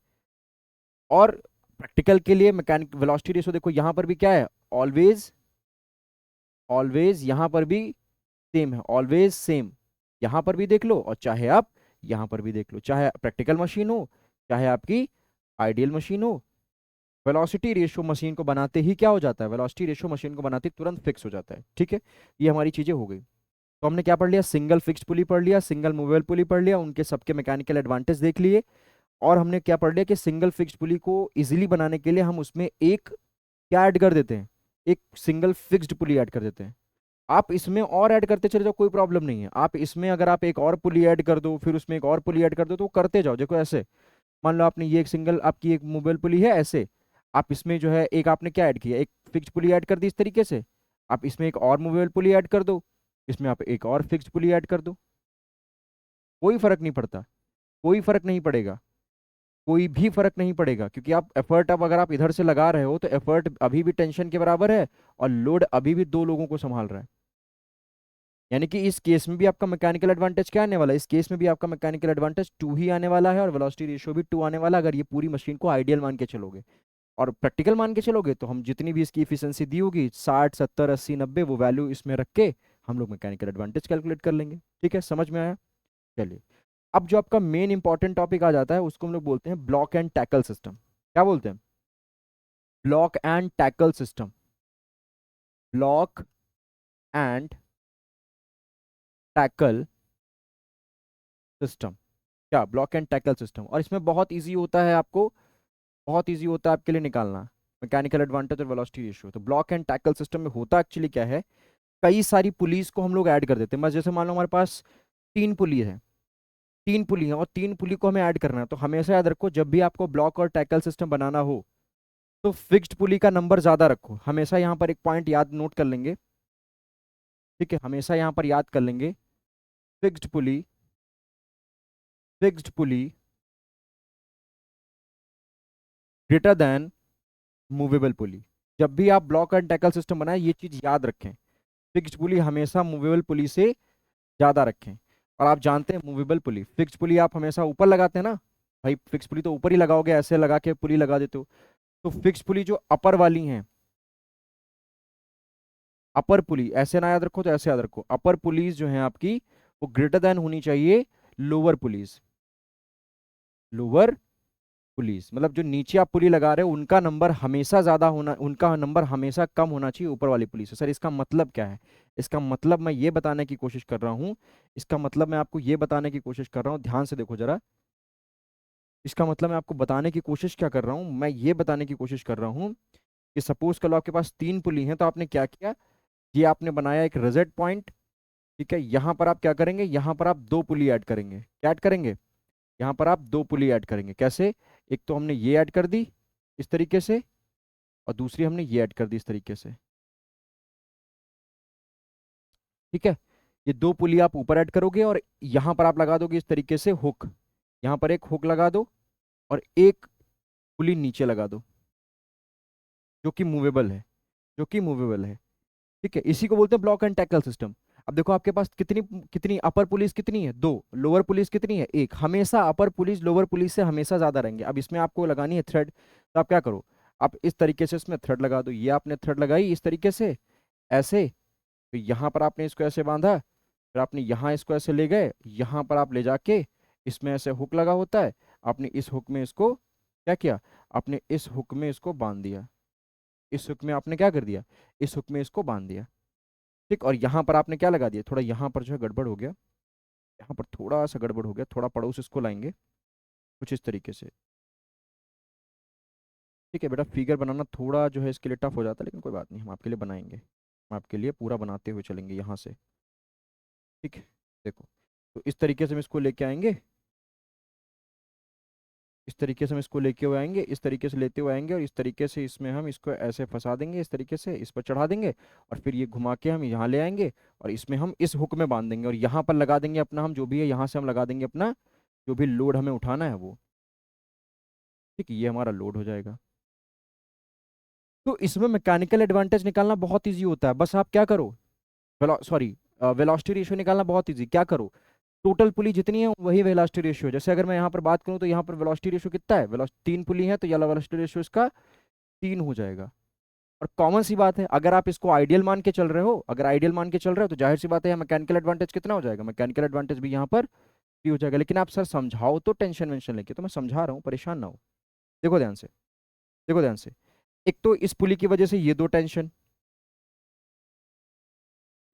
और प्रैक्टिकल के लिए मैकेनिक वेलोसिटी रेशियो देखो यहाँ पर भी क्या है, ऑलवेज, ऑलवेज यहाँ पर भी सेम है, ऑलवेज सेम। यहाँ पर भी देख लो और चाहे आप यहाँ पर भी देख लो, चाहे प्रैक्टिकल मशीन हो चाहे आपकी आइडियल मशीन हो, वेलोसिटी रेशियो मशीन को बनाते ही क्या हो जाता है, वेलोसिटी रेशियो मशीन को बनाते ही तुरंत फिक्स हो जाता है। ठीक है, ये हमारी चीजें हो गई। तो हमने क्या पढ़ लिया, सिंगल फिक्स्ड पुली पढ़ लिया, सिंगल मूवेबल पुली पढ़ लिया, उनके सबके मैकेनिकल एडवांटेज देख लिए। और हमने क्या पढ़ लिया कि सिंगल फिक्स्ड पुली को इजीली बनाने के लिए हम उसमें एक क्या ऐड कर देते हैं, एक सिंगल फिक्स्ड पुली ऐड कर देते हैं। आप इसमें और ऐड करते चले जाओ, कोई प्रॉब्लम नहीं है। आप इसमें अगर आप एक और पुली ऐड कर दो, फिर उसमें एक और पुली ऐड कर दो, तो करते जाओ। देखो ऐसे मान लो आपने ये एक सिंगल आपकी एक मोबाइल पुली है, ऐसे आप इसमें जो है एक आपने क्या ऐड किया, एक फिक्स्ड पुली ऐड कर दी। इस तरीके से आप इसमें एक और मोबाइल पुली ऐड कर दो, इसमें आप एक और फिक्स्ड पुली ऐड कर दो, कोई फर्क नहीं पड़ता, कोई फर्क नहीं पड़ेगा, कोई भी फर्क नहीं पड़ेगा। क्योंकि आप एफर्ट, अब अगर आप इधर से लगा रहे हो तो एफर्ट अभी भी टेंशन के बराबर है और लोड अभी भी 2 लोगों को संभाल रहा है। यानी कि इस केस में भी आपका मैकेनिकल एडवांटेज क्या आने वाला है, इस केस में भी आपका मैकेनिकल एडवांटेज 2 ही आने वाला है और वेलोसिटी रेशियो भी 2 आने वाला है, अगर ये पूरी मशीन को आइडियल मान के चलोगे। और प्रैक्टिकल मान के चलोगे तो हम जितनी भी इसकी इफिशिएंसी दी होगी 60 70 80 90 वो वैल्यू इसमें रख के हम लोग मैकेनिकल एडवांटेज कैलकुलेट कर लेंगे। ठीक है, समझ में आया? चलिए, अब जो आपका मेन इंपॉर्टेंट टॉपिक आ जाता है उसको हम लोग बोलते हैं ब्लॉक एंड टैकल सिस्टम। क्या बोलते हैं? Block and tackle system. Block and tackle system. क्या? Block and tackle system. और इसमें बहुत इजी होता है आपको, बहुत इजी होता है आपके लिए निकालना मैकेनिकल एडवांटेज और वेलोसिटी रेशियो। तो ब्लॉक एंड टैकल सिस्टम में होता एक्चुअली क्या है, कई सारी पुलीज को हम लोग ऐड कर देते हैं। बस जैसे मान लो हमारे पास 3 पुली है, 3 पुली है और 3 पुली को हमें ऐड करना है, तो हमेशा याद रखो जब भी आपको ब्लॉक और टैकल सिस्टम बनाना हो तो फिक्स्ड पुली का नंबर ज्यादा रखो। हमेशा यहाँ पर एक पॉइंट याद नोट कर लेंगे, ठीक है, हमेशा यहाँ पर याद कर लेंगे, fixed pulley, fixed pulley greater than movable pulley. जब भी आप ब्लॉक एंड टैकल सिस्टम बनाए ये चीज याद रखें, फिक्स्ड पुली हमेशा मूवेबल पुली से ज्यादा रखें। और आप जानते हैं मूवेबल पुली, फिक्स्ड पुली आप हमेशा ऊपर लगाते हैं ना भाई, फिक्स पुली तो ऊपर ही लगाओगे, ऐसे लगा के पुली लगा देते हो। तो फिक्स पुली जो अपर वाली हैं, अपर पुली ऐसे ना याद रखो तो ऐसे याद रखो, अपर पुलीज जो है आपकी वो ग्रेटर देन होनी चाहिए लोअर पुलीज। लोअर पुलीज मतलब जो नीचे आप पुली लगा रहे हो उनका नंबर हमेशा ज्यादा होना, उनका नंबर हमेशा कम होना चाहिए ऊपर वाली पुलिस से। सर इसका मतलब क्या है? इसका मतलब मैं ये बताने की कोशिश कर रहा हूँ, इसका मतलब मैं आपको ये बताने की कोशिश कर रहा हूँ, ध्यान से देखो जरा। इसका मतलब मैं आपको बताने की कोशिश क्या कर रहा हूँ, मैं ये बताने की कोशिश कर रहा हूँ कि सपोज करो आपके पास 3 पुली हैं, तो आपने क्या किया, ये आपने बनाया एक रिजेट पॉइंट, ठीक है, यहाँ पर आप क्या करेंगे, यहाँ पर आप 2 पुली ऐड करेंगे। क्या ऐड करेंगे? यहाँ पर आप 2 पुली ऐड करेंगे। कैसे? एक तो हमने ये ऐड कर दी इस तरीके से, और दूसरी हमने ये ऐड कर दी इस तरीके से। ठीक है, ये 2 पुली आप ऊपर ऐड करोगे और यहाँ पर आप लगा दोगे इस तरीके से हुक, यहाँ पर एक हुक लगा दो और एक पुली नीचे लगा दो जो कि मूवेबल है, जो कि मूवेबल है। ठीक है, इसी को बोलते हैं ब्लॉक एंड टैकल सिस्टम। अब देखो आपके पास कितनी कितनी अपर पुलिस कितनी है, 2, लोअर पुलिस कितनी है, 1। हमेशा अपर पुलिस लोअर पुलिस से हमेशा ज्यादा रहेंगे। अब इसमें आपको लगानी है थ्रेड, तो आप क्या करो, आप इस तरीके से इसमें थ्रेड लगा दो। ये आपने थ्रेड लगाई इस तरीके से ऐसे, तो यहाँ पर आपने इसको ऐसे बांधा, फिर आपने यहाँ इसको ऐसे ले गए, यहाँ पर आप ले जाके इसमें ऐसे हुक लगा होता है, आपने इस हुक में इसको क्या किया, आपने इस हुक में इसको बांध दिया, इस हुक में आपने क्या कर दिया, इस हुक में इसको बांध दिया। ठीक, और यहाँ पर आपने क्या लगा दिया, थोड़ा यहाँ पर जो है गड़बड़ हो गया, यहाँ पर थोड़ा सा गड़बड़ हो गया, थोड़ा पड़ोस इसको लाएंगे कुछ इस तरीके से। ठीक है बेटा, फिगर बनाना थोड़ा जो है इसके लिए टफ हो जाता है, लेकिन कोई बात नहीं, हम आपके लिए बनाएंगे, हम आपके लिए पूरा बनाते हुए चलेंगे यहाँ से। ठीक है, देखो, तो इस तरीके से हम इसको लेके आएंगे, इस तरीके से हम इसको लेके हुए आएंगे, इस तरीके से लेते हुए आएंगे, और इस तरीके से इसमें हम इसको ऐसे फंसा देंगे, इस तरीके से इस पर चढ़ा देंगे, और फिर ये घुमा के हम यहाँ ले आएंगे और इसमें हम इस हुक में बांध देंगे, और यहाँ पर लगा देंगे अपना, हम जो भी है यहाँ से हम लगा देंगे अपना जो भी लोड हमें उठाना है वो। ठीक है, ये हमारा लोड हो जाएगा। तो इसमें मैकेनिकल एडवांटेज निकालना बहुत ईजी होता है। बस आप क्या करो, सॉरी, वेलोसिटी रेशियो निकालना बहुत ईजी। क्या करो, टोटल पुली जितनी है वही वेलोसिटी रेशियो। जैसे अगर मैं यहाँ पर बात करूँ तो यहाँ पर वेलोसिटी रेशियो कितना है, 3 पुली है तो ये वेलोसिटी रेशियो इसका 3 हो जाएगा। और कॉमन सी बात है, अगर आप इसको आइडियल मान के चल रहे हो, अगर आइडियल मान के चल रहे हो तो जाहिर सी बात है मैकेनिकल एडवांटेज कितना हो जाएगा, मैकेनिकल एडवांटेज भी यहाँ पर भी हो जाएगा। लेकिन आप सर समझाओ तो, टेंशन वेंशन लेके, तो मैं समझा रहा हूँ, परेशान ना हो। देखो ध्यान से, देखो ध्यान से, एक तो इस पुली की वजह से ये 2 टेंशन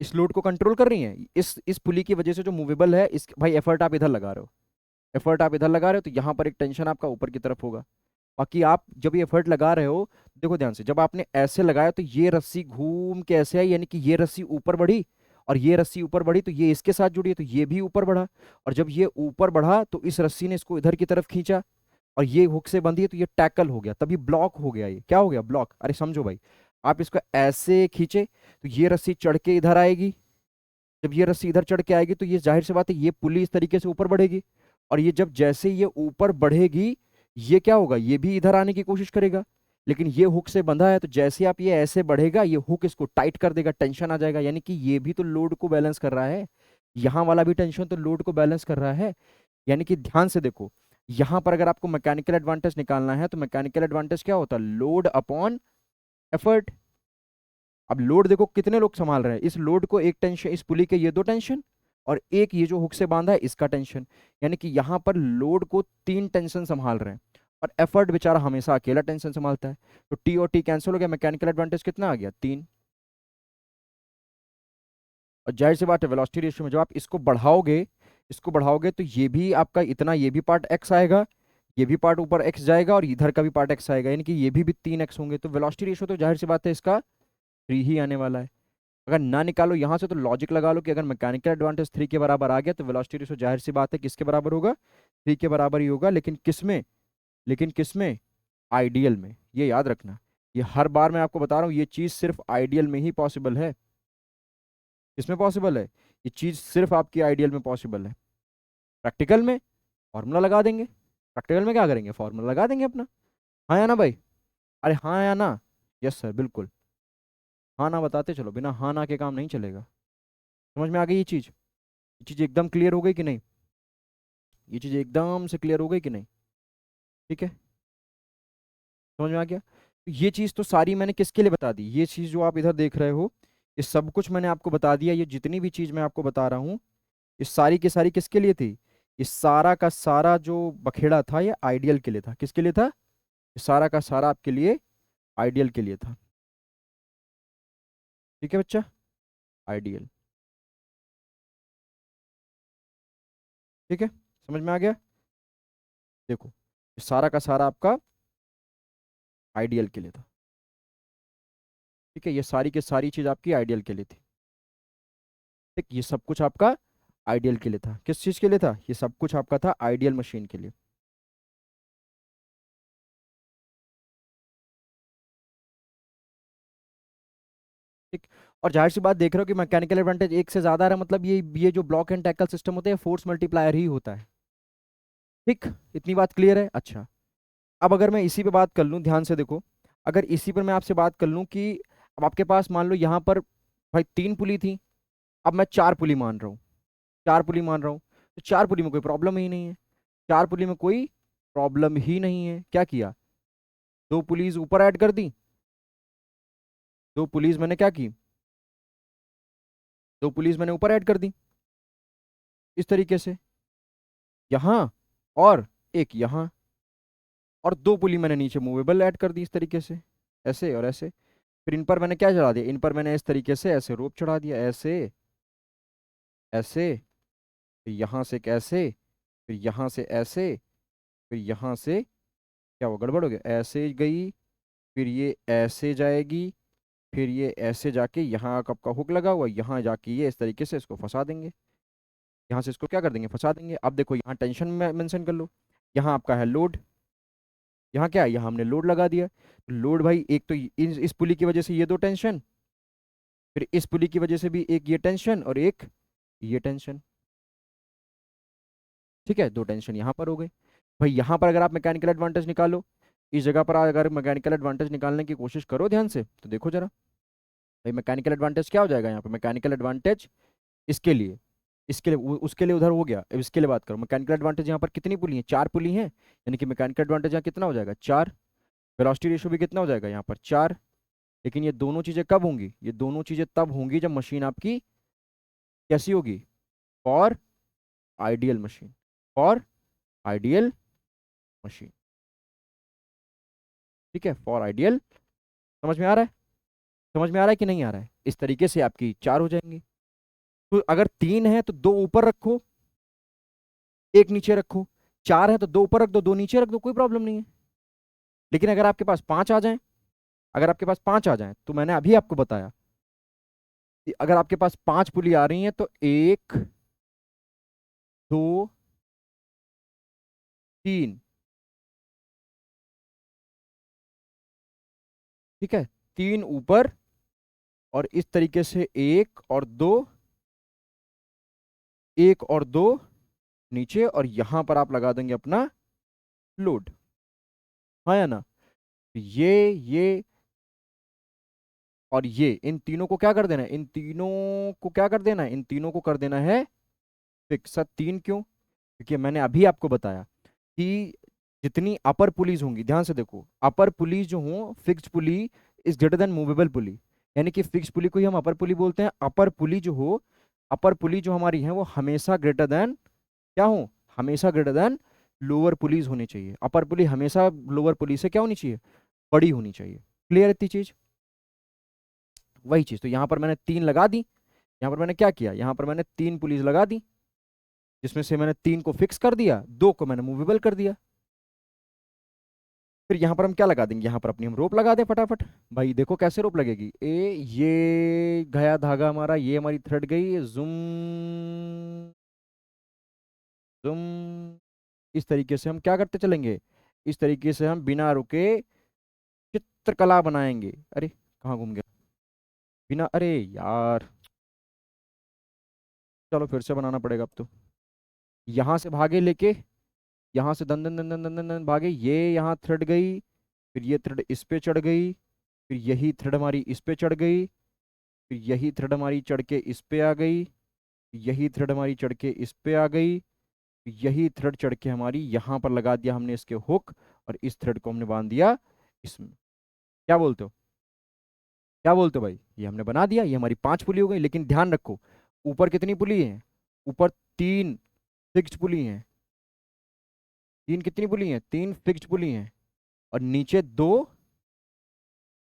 इस लोड को कंट्रोल कर रही हैं, इस पुली की वजह से जो मूवेबल है, इस भाई एफर्ट आप इधर लगा रहे हो, एफर्ट आप इधर लगा रहे हो, तो यहाँ पर एक टेंशन आपका ऊपर की तरफ होगा। बाकी आप जब ये एफर्ट लगा रहे हो, देखो ध्यान से, जब आपने ऐसे लगाया तो ये रस्सी घूम के ऐसे आई, यानी कि ये रस्सी ऊपर बढ़ी, और ये रस्सी ऊपर बढ़ी तो ये इसके साथ जुड़ी है, तो ये भी ऊपर बढ़ा, और जब ये ऊपर बढ़ा तो इस रस्सी ने इसको इधर की तरफ खींचा, और ये हुक से बंधी है तो ये टैकल हो गया, तभी ब्लॉक हो गया। ये क्या हो गया, ब्लॉक। अरे समझो भाई, आप इसको ऐसे खींचे तो ये रस्सी चढ़ के इधर आएगी, जब ये रस्सी इधर चढ़ के आएगी तो ये जाहिर सी बात है ये पुली इस तरीके से ऊपर बढ़ेगी, और ये जब जैसे ये ऊपर बढ़ेगी ये क्या होगा, ये भी इधर आने की कोशिश करेगा, लेकिन ये हुक से बंधा है, तो जैसे आप ये ऐसे बढ़ेगा, ये हुक इसको टाइट कर देगा, टेंशन आ जाएगा, यानी कि ये भी तो लोड को बैलेंस कर रहा है। यहाँ वाला भी टेंशन तो लोड को बैलेंस कर रहा है। यानी कि ध्यान से देखो, यहाँ पर अगर आपको मैकेनिकल एडवांटेज निकालना है तो मैकेनिकल एडवांटेज क्या होता है? Load upon effort. अब लोड देखो कितने लोग संभाल रहे हैं, इस लोड को एक टेंशन, इस पुली के ये दो टेंशन, और एक ये जो हुक से बांधा है इसका टेंशन। यानी कि यहाँ पर लोड को तीन टेंशन संभाल रहे हैं, और एफर्ट बेचारा हमेशा अकेला टेंशन संभालता है। तो टी और टी कैंसिल हो गया, मैकेनिकल एडवांटेज कितना आ गया? 3। और जाहिर सी बात है वेलोसिटी रेशियो में जब आप इसको बढ़ाओगे तो ये भी आपका इतना, ये भी पार्ट एक्स आएगा, ये भी पार्ट ऊपर एक्स जाएगा, और इधर का भी पार्ट एक्स आएगा, यानी कि ये भी 3x होंगे। तो वेलोसिटी रेशियो तो जाहिर सी बात है इसका 3 ही आने वाला है। अगर ना निकालो यहाँ से तो लॉजिक लगा लो कि अगर मैकेनिकल एडवांटेज 3 के बराबर आ गया तो वेलोसिटी रेशियो जाहिर सी बात है किसके बराबर होगा? 3 के बराबर ही होगा। लेकिन किस में? आइडियल में। ये याद रखना, ये हर बार मैं आपको बता रहा हूँ, ये चीज़ सिर्फ आइडियल में ही पॉसिबल है। किसमें पॉसिबल है? ये चीज़ सिर्फ आपकी आइडियल में पॉसिबल है। प्रैक्टिकल में फॉर्मूला लगा देंगे, प्रैक्टिकल में क्या करेंगे? फॉर्मूला लगा देंगे अपना। हाँ या ना भाई? अरे हाँ या ना? यस सर, बिल्कुल। हाँ ना बताते चलो, बिना हाँ ना के काम नहीं चलेगा। समझ में आ गई ये चीज़ एकदम क्लियर हो गई कि नहीं? ये चीज़ एकदम से क्लियर हो गई कि नहीं? ठीक है, समझ में आ गया। तो ये चीज़ तो सारी मैंने किसके लिए बता दी? ये चीज़ जो आप इधर देख रहे हो, ये सब कुछ मैंने आपको बता दिया। ये जितनी भी चीज़ मैं आपको बता रहा हूँ, ये सारी की सारी किसके लिए थी? ये सारा का सारा जो बखेड़ा था ये आइडियल के लिए था। किसके लिए था? ये सारा का सारा आपके लिए आइडियल के लिए था। ठीक है बच्चा, आइडियल। ठीक है, समझ में आ गया? देखो, ये सारा का सारा आपका आइडियल के लिए था। ठीक है, ये सारी की सारी चीज़ आपकी आइडियल के लिए थी। ठीक, ये सब कुछ आपका आइडियल के लिए था। किस चीज़ के लिए था? ये सब कुछ आपका था आइडियल मशीन के लिए। ठीक। और जाहिर सी बात देख रहे हो कि मैकेनिकल एडवांटेज एक से ज्यादा आ रहा है, मतलब ये जो ब्लॉक एंड टैकल सिस्टम होते हैं फोर्स मल्टीप्लायर ही होता है। ठीक, इतनी बात क्लियर है? अच्छा, अब अगर मैं इसी पे बात कर लूँ, ध्यान से देखो, अगर इसी पर मैं आपसे बात कर लूँ कि अब आपके पास मान लो यहाँ पर भाई 3 पुली थी, अब मैं 4 पुली मान रहा हूँ, 4 पुली मान रहा हूँ, तो 4 पुली में कोई प्रॉब्लम ही नहीं है। 4 पुली में कोई प्रॉब्लम ही नहीं है। क्या किया? 2 पुलीज ऊपर ऐड कर दी, 2 पुलीज मैंने क्या की? 2 पुलीज मैंने ऊपर ऐड कर दी इस तरीके से, यहाँ और एक यहाँ, और 2 पुली मैंने नीचे मूवेबल ऐड कर दी इस तरीके से, ऐसे और ऐसे। फिर इन पर मैंने क्या चढ़ा दिया? इन पर मैंने इस तरीके से ऐसे रोप चढ़ा दिया, ऐसे ऐसे, फिर यहाँ से एक ऐसे, फिर यहाँ से ऐसे, फिर यहाँ से, क्या वो गड़बड़ हो गया? ऐसे गई, फिर ये ऐसे जाएगी, फिर ये ऐसे जाके यहाँ कब का हुक लगा हुआ, यहाँ जाके ये इस तरीके से इसको फंसा देंगे, यहाँ से इसको क्या कर देंगे? फंसा देंगे। अब देखो यहाँ टेंशन में मेंशन कर लो, यहाँ आपका है लोड, यहाँ क्या है? यहाँ हमने लोड लगा दिया। लोड भाई, एक तो इस पुली की वजह से ये 2 टेंशन, फिर इस पुली की वजह से भी एक ये टेंशन और एक ये टेंशन। ठीक है, 2 टेंशन यहाँ पर हो गए। भाई यहाँ पर अगर आप मैकेनिकल एडवांटेज निकालो, इस जगह पर अगर मैकेनिकल एडवांटेज निकालने की कोशिश करो ध्यान से, तो देखो जरा भाई मैकेनिकल एडवांटेज क्या हो जाएगा यहाँ पे? मैकेनिकल एडवांटेज इसके लिए, इसके लिए उसके लिए उधर हो गया, अब इसके लिए बात करो। मैकेनिकल एडवांटेज यहाँ पर कितनी पुली है? 4 पुली हैं, यानी कि मैकेनिकल एडवांटेज यहाँ कितना हो जाएगा? 4। वेलोसिटी रेशियो भी कितना हो जाएगा यहाँ पर? 4। लेकिन ये दोनों चीज़ें कब होंगी? ये दोनों चीज़ें तब होंगी जब मशीन आपकी कैसी होगी? For ideal machine, for ideal machine. ठीक है, फॉर आइडियल। समझ में आ रहा है? समझ में आ रहा है कि नहीं आ रहा है? इस तरीके से आपकी 4 हो जाएंगी। तो अगर 3 है तो 2 ऊपर रखो, 1 नीचे रखो। 4 है तो 2 ऊपर रख दो, 2 नीचे रख दो, कोई प्रॉब्लम नहीं है। लेकिन अगर आपके पास 5 आ जाए, अगर आपके पास 5 आ जाए, तो मैंने अभी आपको बताया कि अगर आपके पास 5 पुली आ रही हैं तो 1 2 3, ठीक है, 3 ऊपर, और इस तरीके से 1 और 2 नीचे, और यहां पर आप लगा देंगे अपना लोड। हाँ या ना? ये और ये, इन तीनों को क्या कर देना है, इन तीनों को क्या कर देना है, इन तीनों को कर देना है फिक्स। सर तीन क्यों? क्योंकि मैंने अभी आपको बताया कि जितनी अपर पुलीज होंगी, ध्यान से देखो, अपर पुलीज जो हो, fixed pulley is greater than movable pulley. यानी कि फिक्स्ड पुली को ही हम अपर पुली बोलते हैं। अपर पुली जो हो, अपर पुली जो हमारी है वो हमेशा ग्रेटर देन क्या हो, हमेशा ग्रेटर देन लोअर पुलीज होनी चाहिए। अपर पुली हमेशा लोअर पुली से क्या होनी चाहिए, बड़ी होनी चाहिए। क्लियर इतनी चीज? वही चीज, तो यहाँ पर मैंने तीन लगा दी। यहाँ पर मैंने क्या किया, यहाँ पर मैंने तीन पुलिस लगा दी, जिसमें से मैंने तीन को फिक्स कर दिया, दो को मैंने मूवेबल कर दिया। फिर यहाँ पर हम क्या लगा देंगे, यहाँ पर अपनी हम रोप लगा दें फटाफट। भाई देखो कैसे रोप लगेगी, ये गया धागा हमारा, ये हमारी थ्रेड गई, जुम जुम। इस तरीके से हम क्या करते चलेंगे, इस तरीके से हम बिना रुके चित्रकला बनाएंगे। अरे कहाँ घूम गया, बिना, अरे यार, चलो फिर से बनाना पड़ेगा अब तो। यहाँ से भागे लेके, यहाँ से दन दन दन दन दन दन दन भागे, ये यहाँ थ्रेड गई, फिर ये थ्रेड इस पे चढ़ गई, फिर यही थ्रेड हमारी इस पे चढ़ गई, फिर यही थ्रेड हमारी चढ़ के इस पे आ गई, यही थ्रेड हमारी चढ़ के इस पे आ गई, यही थ्रेड चढ़ के हमारी यहाँ पर लगा दिया हमने इसके हुक, और इस थ्रेड को हमने बांध दिया इसमें। क्या बोलते हो, क्या बोलते हो भाई, ये हमने बना दिया, ये हमारी पांच पुली हो गई। लेकिन ध्यान रखो, ऊपर कितनी पुली है, ऊपर तीन फिक्स्ड पुली हैं, तीन कितनी पुली हैं, तीन फिक्स्ड पुली हैं, और नीचे दो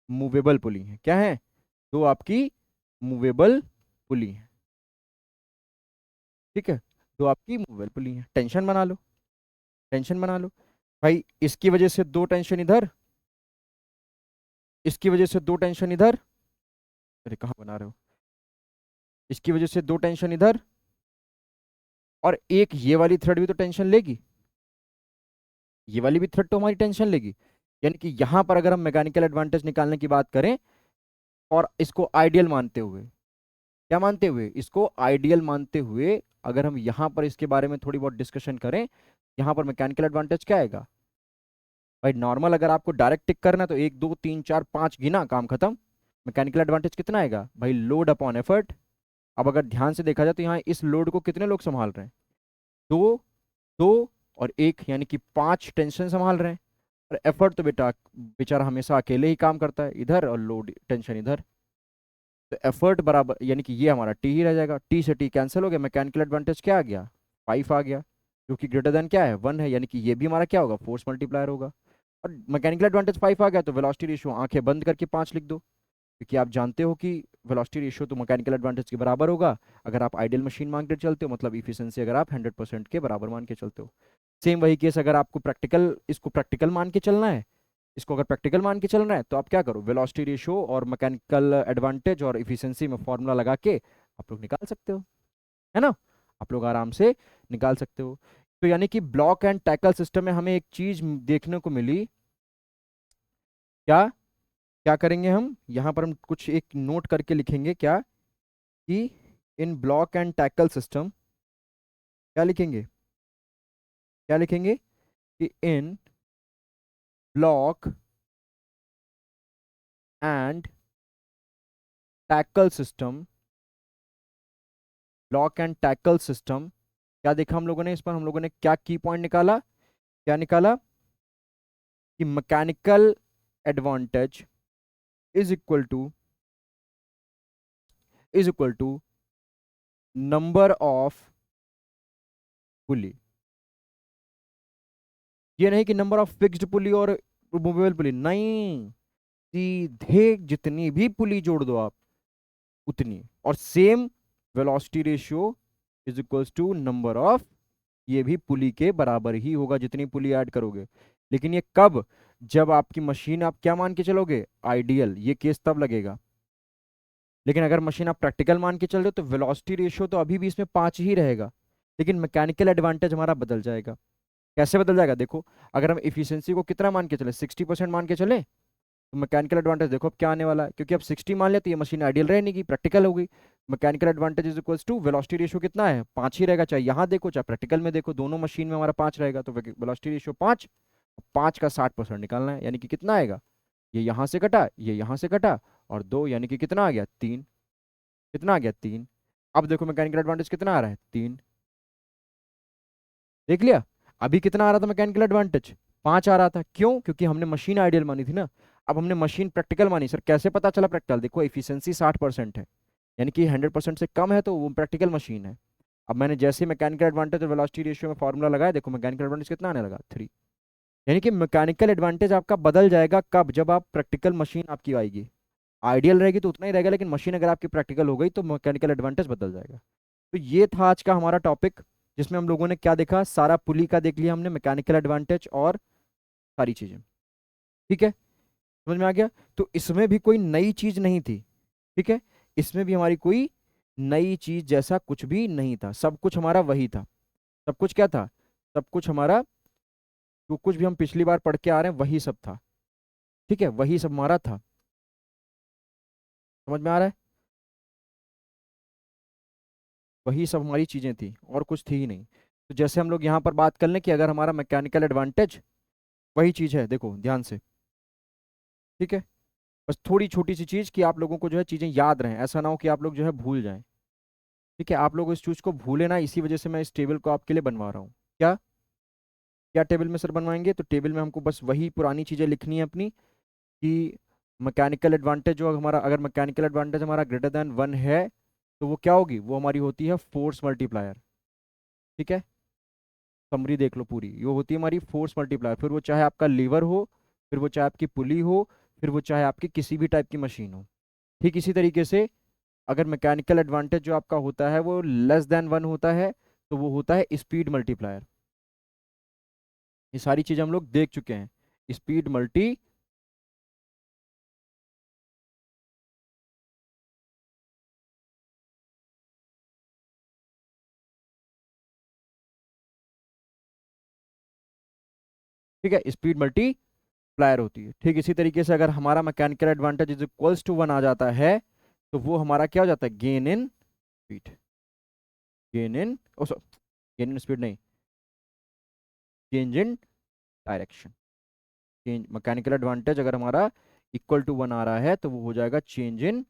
मूवेबल पुली हैं। क्या है, दो आपकी मूवेबल पुली हैं। ठीक है, दो आपकी मूवेबल पुली हैं। टेंशन बना लो, टेंशन बना लो भाई, इसकी वजह से दो टेंशन इधर, इसकी वजह से दो टेंशन इधर, अरे कहाँ बना रहे हो, इसकी वजह से दो टेंशन इधर, और एक ये वाली थ्रेड भी तो टेंशन लेगी, ये वाली भी थ्रेड तो हमारी टेंशन लेगी। यानी कि यहां पर अगर हम मैकेनिकल एडवांटेज निकालने की बात करें, और इसको आइडियल मानते हुए, क्या मानते हुए, इसको आइडियल मानते हुए, अगर हम यहां पर इसके बारे में थोड़ी बहुत डिस्कशन करें, यहां पर मैकेनिकल एडवांटेज क्या आएगा भाई। नॉर्मल अगर आपको डायरेक्ट टिक करना है तो एक दो तीन चार पांच गिना, काम खत्म। मैकेनिकल एडवांटेज कितना आएगा भाई, लोड अपॉन एफर्ट। अब अगर ध्यान से देखा जाए तो यहाँ इस लोड को कितने लोग संभाल रहे हैं, दो, दो और एक, यानी कि पांच टेंशन संभाल रहे हैं। और एफर्ट तो बेटा बेचारा हमेशा अकेले ही काम करता है, इधर, और लोड टेंशन इधर। तो एफर्ट बराबर, यानी कि ये हमारा टी ही रह जाएगा, टी से टी कैंसिल हो गया, मैकेनिकल एडवांटेज क्या आ गया, 5 आ गया, जो कि ग्रेटर देन क्या है, 1 है। यानी कि ये भी हमारा क्या होगा, फोर्स मल्टीप्लायर होगा। और मैकेनिकल एडवांटेज 5 आ गया तो वेलोसिटी रेशियो आंखें बंद करके 5 लिख दो, क्योंकि आप जानते हो कि वेलोसिटी रेशियो तो मैकेनिकल एडवांटेज के बराबर होगा अगर आप आइडियल मशीन मान के चलते हो, मतलब इफिशिएंसी अगर आप 100% के बराबर मान के चलते हो। सेम वही केस अगर आपको प्रैक्टिकल, इसको प्रैक्टिकल मान के चलना है, इसको अगर प्रैक्टिकल मान के चलना है तो आप क्या करो, वेलोसिटी रेशियो और मैकेनिकल एडवांटेज और इफिशिएंसी में फॉर्मूला लगा के आप लोग निकाल सकते हो, है ना, आप लोग आराम से निकाल सकते हो। तो यानी कि ब्लॉक एंड टैकल सिस्टम में हमें एक चीज देखने को मिली, क्या, क्या करेंगे हम यहाँ पर, हम कुछ एक नोट करके लिखेंगे क्या, कि in block and tackle system, क्या लिखेंगे, क्या लिखेंगे, कि in block and tackle system, block and tackle system, क्या देखा हम लोगों ने इस पर, हम लोगों ने क्या की पॉइंट निकाला, क्या निकाला, कि mechanical advantage is equal to, is equal to number of pulley. ये नहीं कि नंबर ऑफ फिक्स्ड पुली और मूवेबल पुली, नहीं, सीधे जितनी भी पुली जोड़ दो आप उतनी, और same velocity ratio is equals to number of, ये भी पुली के बराबर ही होगा जितनी पुली ऐड करोगे। लेकिन ये कब, जब आपकी मशीन आप क्या मान के चलोगे, आइडियल, ये केस तब लगेगा। लेकिन अगर मशीन आप प्रैक्टिकल मान के चल रहे हो तो वेलोसिटी रेशियो तो अभी भी इसमें 5 ही रहेगा, लेकिन मैकेनिकल एडवांटेज हमारा बदल जाएगा। कैसे बदल जाएगा देखो, अगर हम इफिशियंसी को कितना मान के चले, 60% मान के चले, तो मैकेनिकल एडवांटेज देखो अब क्या आने वाला है, क्योंकि अब 60 मान लिया तो ये मशीन आइडियल रहने की, प्रैक्टिकल हो गई। Mechanical advantage is equals to velocity ratio कितना है, 5 ही रहेगा, चाहे यहाँ देखो चाहे प्रैक्टिकल में देखो, दोनों मशीन में हमारा 5 रहेगा, तो वेलोसिटी रेशियो 5, 5 का 60% निकालना है, यानी कि कितना आएगा, ये यहाँ से कटा, ये यहाँ से कटा, और 2 यानी कि कितना आ गया 3। कितना आ गया 3। अब देखो मैकेनिकल एडवांटेज कितना आ रहा है 3। देख लिया। अभी कितना आ रहा था मैकेनिकल एडवांटेज 5 आ रहा था। क्यों? क्योंकि हमने मशीन आइडियल मानी थी ना। अब हमने मशीन प्रैक्टिकल मानी। सर कैसे पता चला प्रैक्टिकल? देखो एफिशिएंसी 60% है, यानी कि 100% से कम है तो वो प्रैक्टिकल मशीन है। अब मैंने जैसे मैकेनिकल एडवांटेज और वेलोसिटी रेशियो में फॉर्मूला लगाया, देखो मैकेनिकल एडवांटेज कितना आने लगा 3। यानी कि मैकेनिकल एडवांटेज आपका बदल जाएगा कब? जब आप प्रैक्टिकल मशीन आपकी आएगी। आइडियल रहेगी तो उतना ही रहेगा, लेकिन मशीन अगर आपकी प्रैक्टिकल हो गई तो मैकेनिकल एडवांटेज बदल जाएगा। तो ये था आज का हमारा टॉपिक, जिसमें हम लोगों ने क्या देखा, सारा पुली का देख लिया हमने, मैकेनिकल एडवांटेज और सारी चीजें। ठीक है, समझ में आ गया? तो इसमें भी कोई नई चीज नहीं थी। ठीक है, इसमें भी हमारी कोई नई चीज जैसा कुछ भी नहीं था, सब कुछ हमारा वही था। सब कुछ क्या था? सब कुछ हमारा, जो कुछ भी हम पिछली बार पढ़ के आ रहे हैं वही सब था। ठीक है, वही सब हमारा था। समझ में आ रहा है? वही सब हमारी चीजें थी और कुछ थी ही नहीं। तो जैसे हम लोग यहाँ पर बात कर लें कि अगर हमारा मैकेनिकल एडवांटेज वही चीज है, देखो ध्यान से। ठीक है, बस थोड़ी छोटी सी चीज कि आप लोगों को जो है चीजें याद रहें, ऐसा ना हो कि आप लोग जो है भूल जाएं। ठीक है, आप लोग इस चीज को भूले ना, इसी वजह से मैं इस टेबल को आपके लिए बनवा रहा हूँ। क्या क्या टेबल में सर बनवाएंगे? तो टेबल में हमको बस वही पुरानी चीजें लिखनी है अपनी, कि मैकेनिकल एडवांटेज जो हमारा, अगर मैकेनिकल एडवांटेज हमारा ग्रेटर देन 1 है तो वो क्या होगी? वो हमारी होती है फोर्स मल्टीप्लायर। ठीक है, समरी देख लो पूरी, ये होती है हमारी फोर्स मल्टीप्लायर। फिर वो चाहे आपका लीवर हो, फिर वो चाहे आपकी पुली हो, फिर वो चाहे आपकी किसी भी टाइप की मशीन हो। ठीक इसी तरीके से अगर मैकेनिकल एडवांटेज जो आपका होता है वो लेस देन 1 होता है तो वो होता है स्पीड मल्टीप्लायर। ये सारी चीजें हम लोग देख चुके हैं। स्पीड मल्टी, ठीक है, स्पीड मल्टीप्लायर होती है। ठीक इसी तरीके से अगर हमारा mechanical advantage is equals to 1 आ जाता है तो वो हमारा क्या हो जाता है? Gain in speed. Gain in, oh gain in speed नहीं, change in direction. Change mechanical advantage अगर हमारा इक्वल टू 1 आ रहा है तो वो हो जाएगा चेंज इन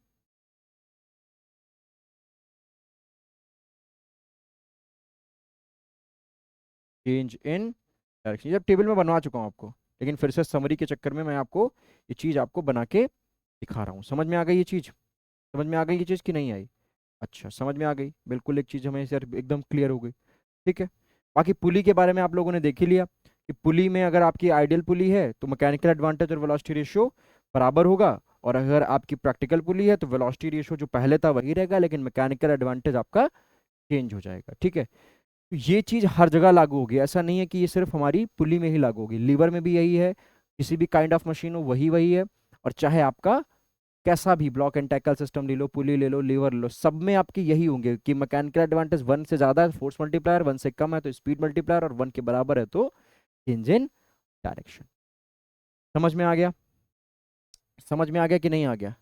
डायरेक्शन। जब टेबल में बनवा चुका हूँ आपको, लेकिन फिर से समरी के चक्कर में मैं आपको ये चीज़ आपको बना के दिखा रहा हूँ। समझ में आ गई ये चीज़? समझ में आ गई ये चीज़ कि नहीं आई? अच्छा, समझ में आ गई, बिल्कुल एक चीज़ हमें सर एकदम क्लियर हो गई। ठीक है, बाकी पुली के बारे में आप लोगों ने देख ही लिया कि पुली में अगर आपकी आइडियल पुली है तो मैकेनिकल एडवांटेज और वेलोसिटी रेशियो बराबर होगा, और अगर आपकी प्रैक्टिकल पुली है तो वेलोसिटी रेशियो जो पहले था वही रहेगा, लेकिन मैकेनिकल एडवांटेज आपका चेंज हो जाएगा। ठीक है, तो ये चीज हर जगह लागू होगी, ऐसा नहीं है कि ये सिर्फ हमारी पुली में ही लागू होगी, लीवर में भी यही है, किसी भी काइंड ऑफ मशीन हो वही वही है। और चाहे आपका कैसा भी ब्लॉक एंड टैकल सिस्टम ले लो, पुली ले लो, लीवर ले लो, सब में आपके यही होंगे कि मैकेनिकल एडवांटेज 1 से ज्यादा है फोर्स मल्टीप्लायर, 1 से कम है तो स्पीड मल्टीप्लायर, और 1 के बराबर है तो चेंज इन डायरेक्शन। समझ में आ गया? समझ में आ गया कि नहीं आ गया?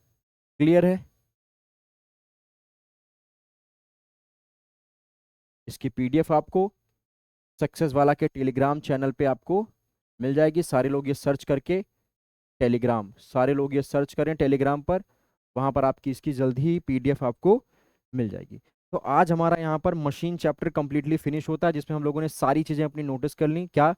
क्लियर है? इसकी पीडीएफ आपको सक्सेस वाला के टेलीग्राम चैनल पे आपको मिल जाएगी। सारे लोग ये सर्च करके, टेलीग्राम, सारे लोग ये सर्च करें टेलीग्राम पर, वहाँ पर आपकी इसकी जल्दी ही पीडीएफ आपको मिल जाएगी। तो आज हमारा यहाँ पर मशीन चैप्टर कंप्लीटली फिनिश होता है, जिसमें हम लोगों ने सारी चीज़ें अपनी नोटिस कर ली। क्या?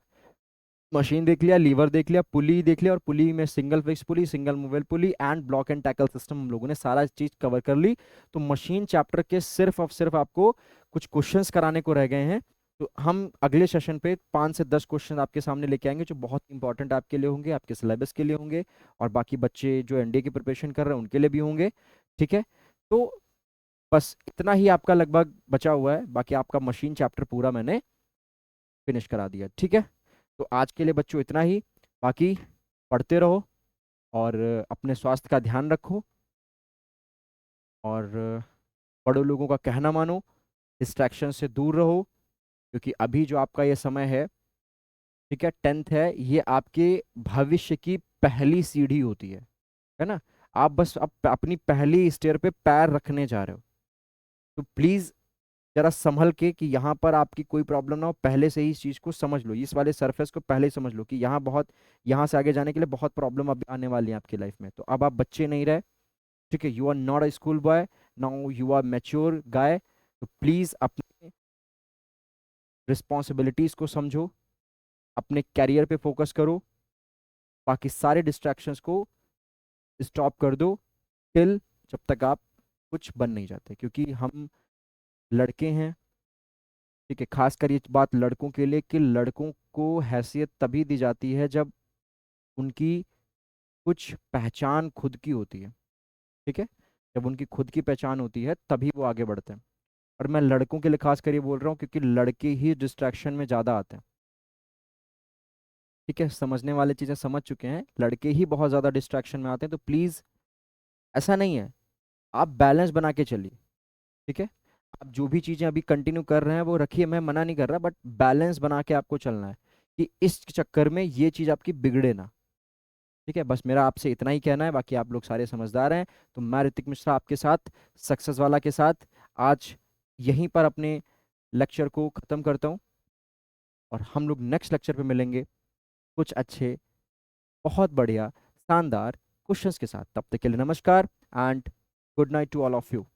मशीन देख लिया, लीवर देख लिया, पुली देख लिया, और पुली में single fix pulley, single movable pulley and block and tackle system हम लोगों ने सारा चीज़ कवर कर ली। तो मशीन चैप्टर के सिर्फ और सिर्फ आपको कुछ क्वेश्चंस कराने को रह गए हैं। तो हम अगले सेशन पे 5 से 10 क्वेश्चन आपके सामने लेके आएंगे जो बहुत इंपॉर्टेंट आपके लिए होंगे, आपके सिलेबस के लिए होंगे, और बाकी बच्चे जो एनडीए की प्रिपरेशन कर रहे हैं उनके लिए भी होंगे। ठीक है, तो बस इतना ही आपका लगभग बचा हुआ है, बाकी आपका मशीन चैप्टर पूरा मैंने फिनिश करा दिया। ठीक है, तो आज के लिए बच्चों इतना ही। बाकी पढ़ते रहो और अपने स्वास्थ्य का ध्यान रखो, और बड़ों लोगों का कहना मानो, डिस्ट्रैक्शन से दूर रहो, क्योंकि अभी जो आपका ये समय है, ठीक है, 10th है, ये आपके भविष्य की पहली सीढ़ी होती है ना? आप बस अपनी पहली स्टेयर पे पैर रखने जा रहे हो। तो प्लीज जरा संभल के कि यहाँ पर आपकी कोई प्रॉब्लम ना हो, पहले से ही इस चीज़ को समझ लो, इस वाले सरफेस को पहले ही समझ लो कि यहाँ बहुत, यहाँ से आगे जाने के लिए बहुत प्रॉब्लम अब आने वाली है आपकी लाइफ में। तो अब आप बच्चे नहीं रहे, ठीक है, you are not a school boy, now you are mature guy. तो प्लीज़ अपने रिस्पॉन्सिबिलिटीज़ को समझो, अपने कैरियर पे फोकस करो, बाकी सारे डिस्ट्रैक्शंस को स्टॉप कर दो टिल, जब तक आप कुछ बन नहीं जाते, क्योंकि हम लड़के हैं, ठीक है। खासकर ये बात लड़कों के लिए कि लड़कों को हैसियत तभी दी जाती है जब उनकी कुछ पहचान खुद की होती है, ठीक है। जब उनकी खुद की पहचान होती है तभी वो आगे बढ़ते हैं। और मैं लड़कों के लिए खास कर ये बोल रहा हूँ क्योंकि लड़के ही डिस्ट्रैक्शन में ज़्यादा आते हैं, ठीक है। समझने वाली चीज़ें समझ चुके हैं, लड़के ही बहुत ज़्यादा डिस्ट्रैक्शन में आते हैं। तो प्लीज़ ऐसा नहीं है, आप बैलेंस बना के चलिए, ठीक है। आप जो भी चीज़ें अभी कंटिन्यू कर रहे हैं वो रखिए, मैं मना नहीं कर रहा, बट बैलेंस बना के आपको चलना है कि इस चक्कर में ये चीज़ आपकी बिगड़े ना, ठीक है। बस मेरा आपसे इतना ही कहना है, बाकी आप लोग सारे समझदार हैं। तो मैं ऋतिक मिश्रा आपके साथ, सक्सेस वाला के साथ, आज यहीं पर अपने लेक्चर को ख़त्म करता हूँ, और हम लोग नेक्स्ट लेक्चर पे मिलेंगे कुछ अच्छे, बहुत बढ़िया, शानदार क्वेश्चंस के साथ। तब तक के लिए नमस्कार and good night to all of you.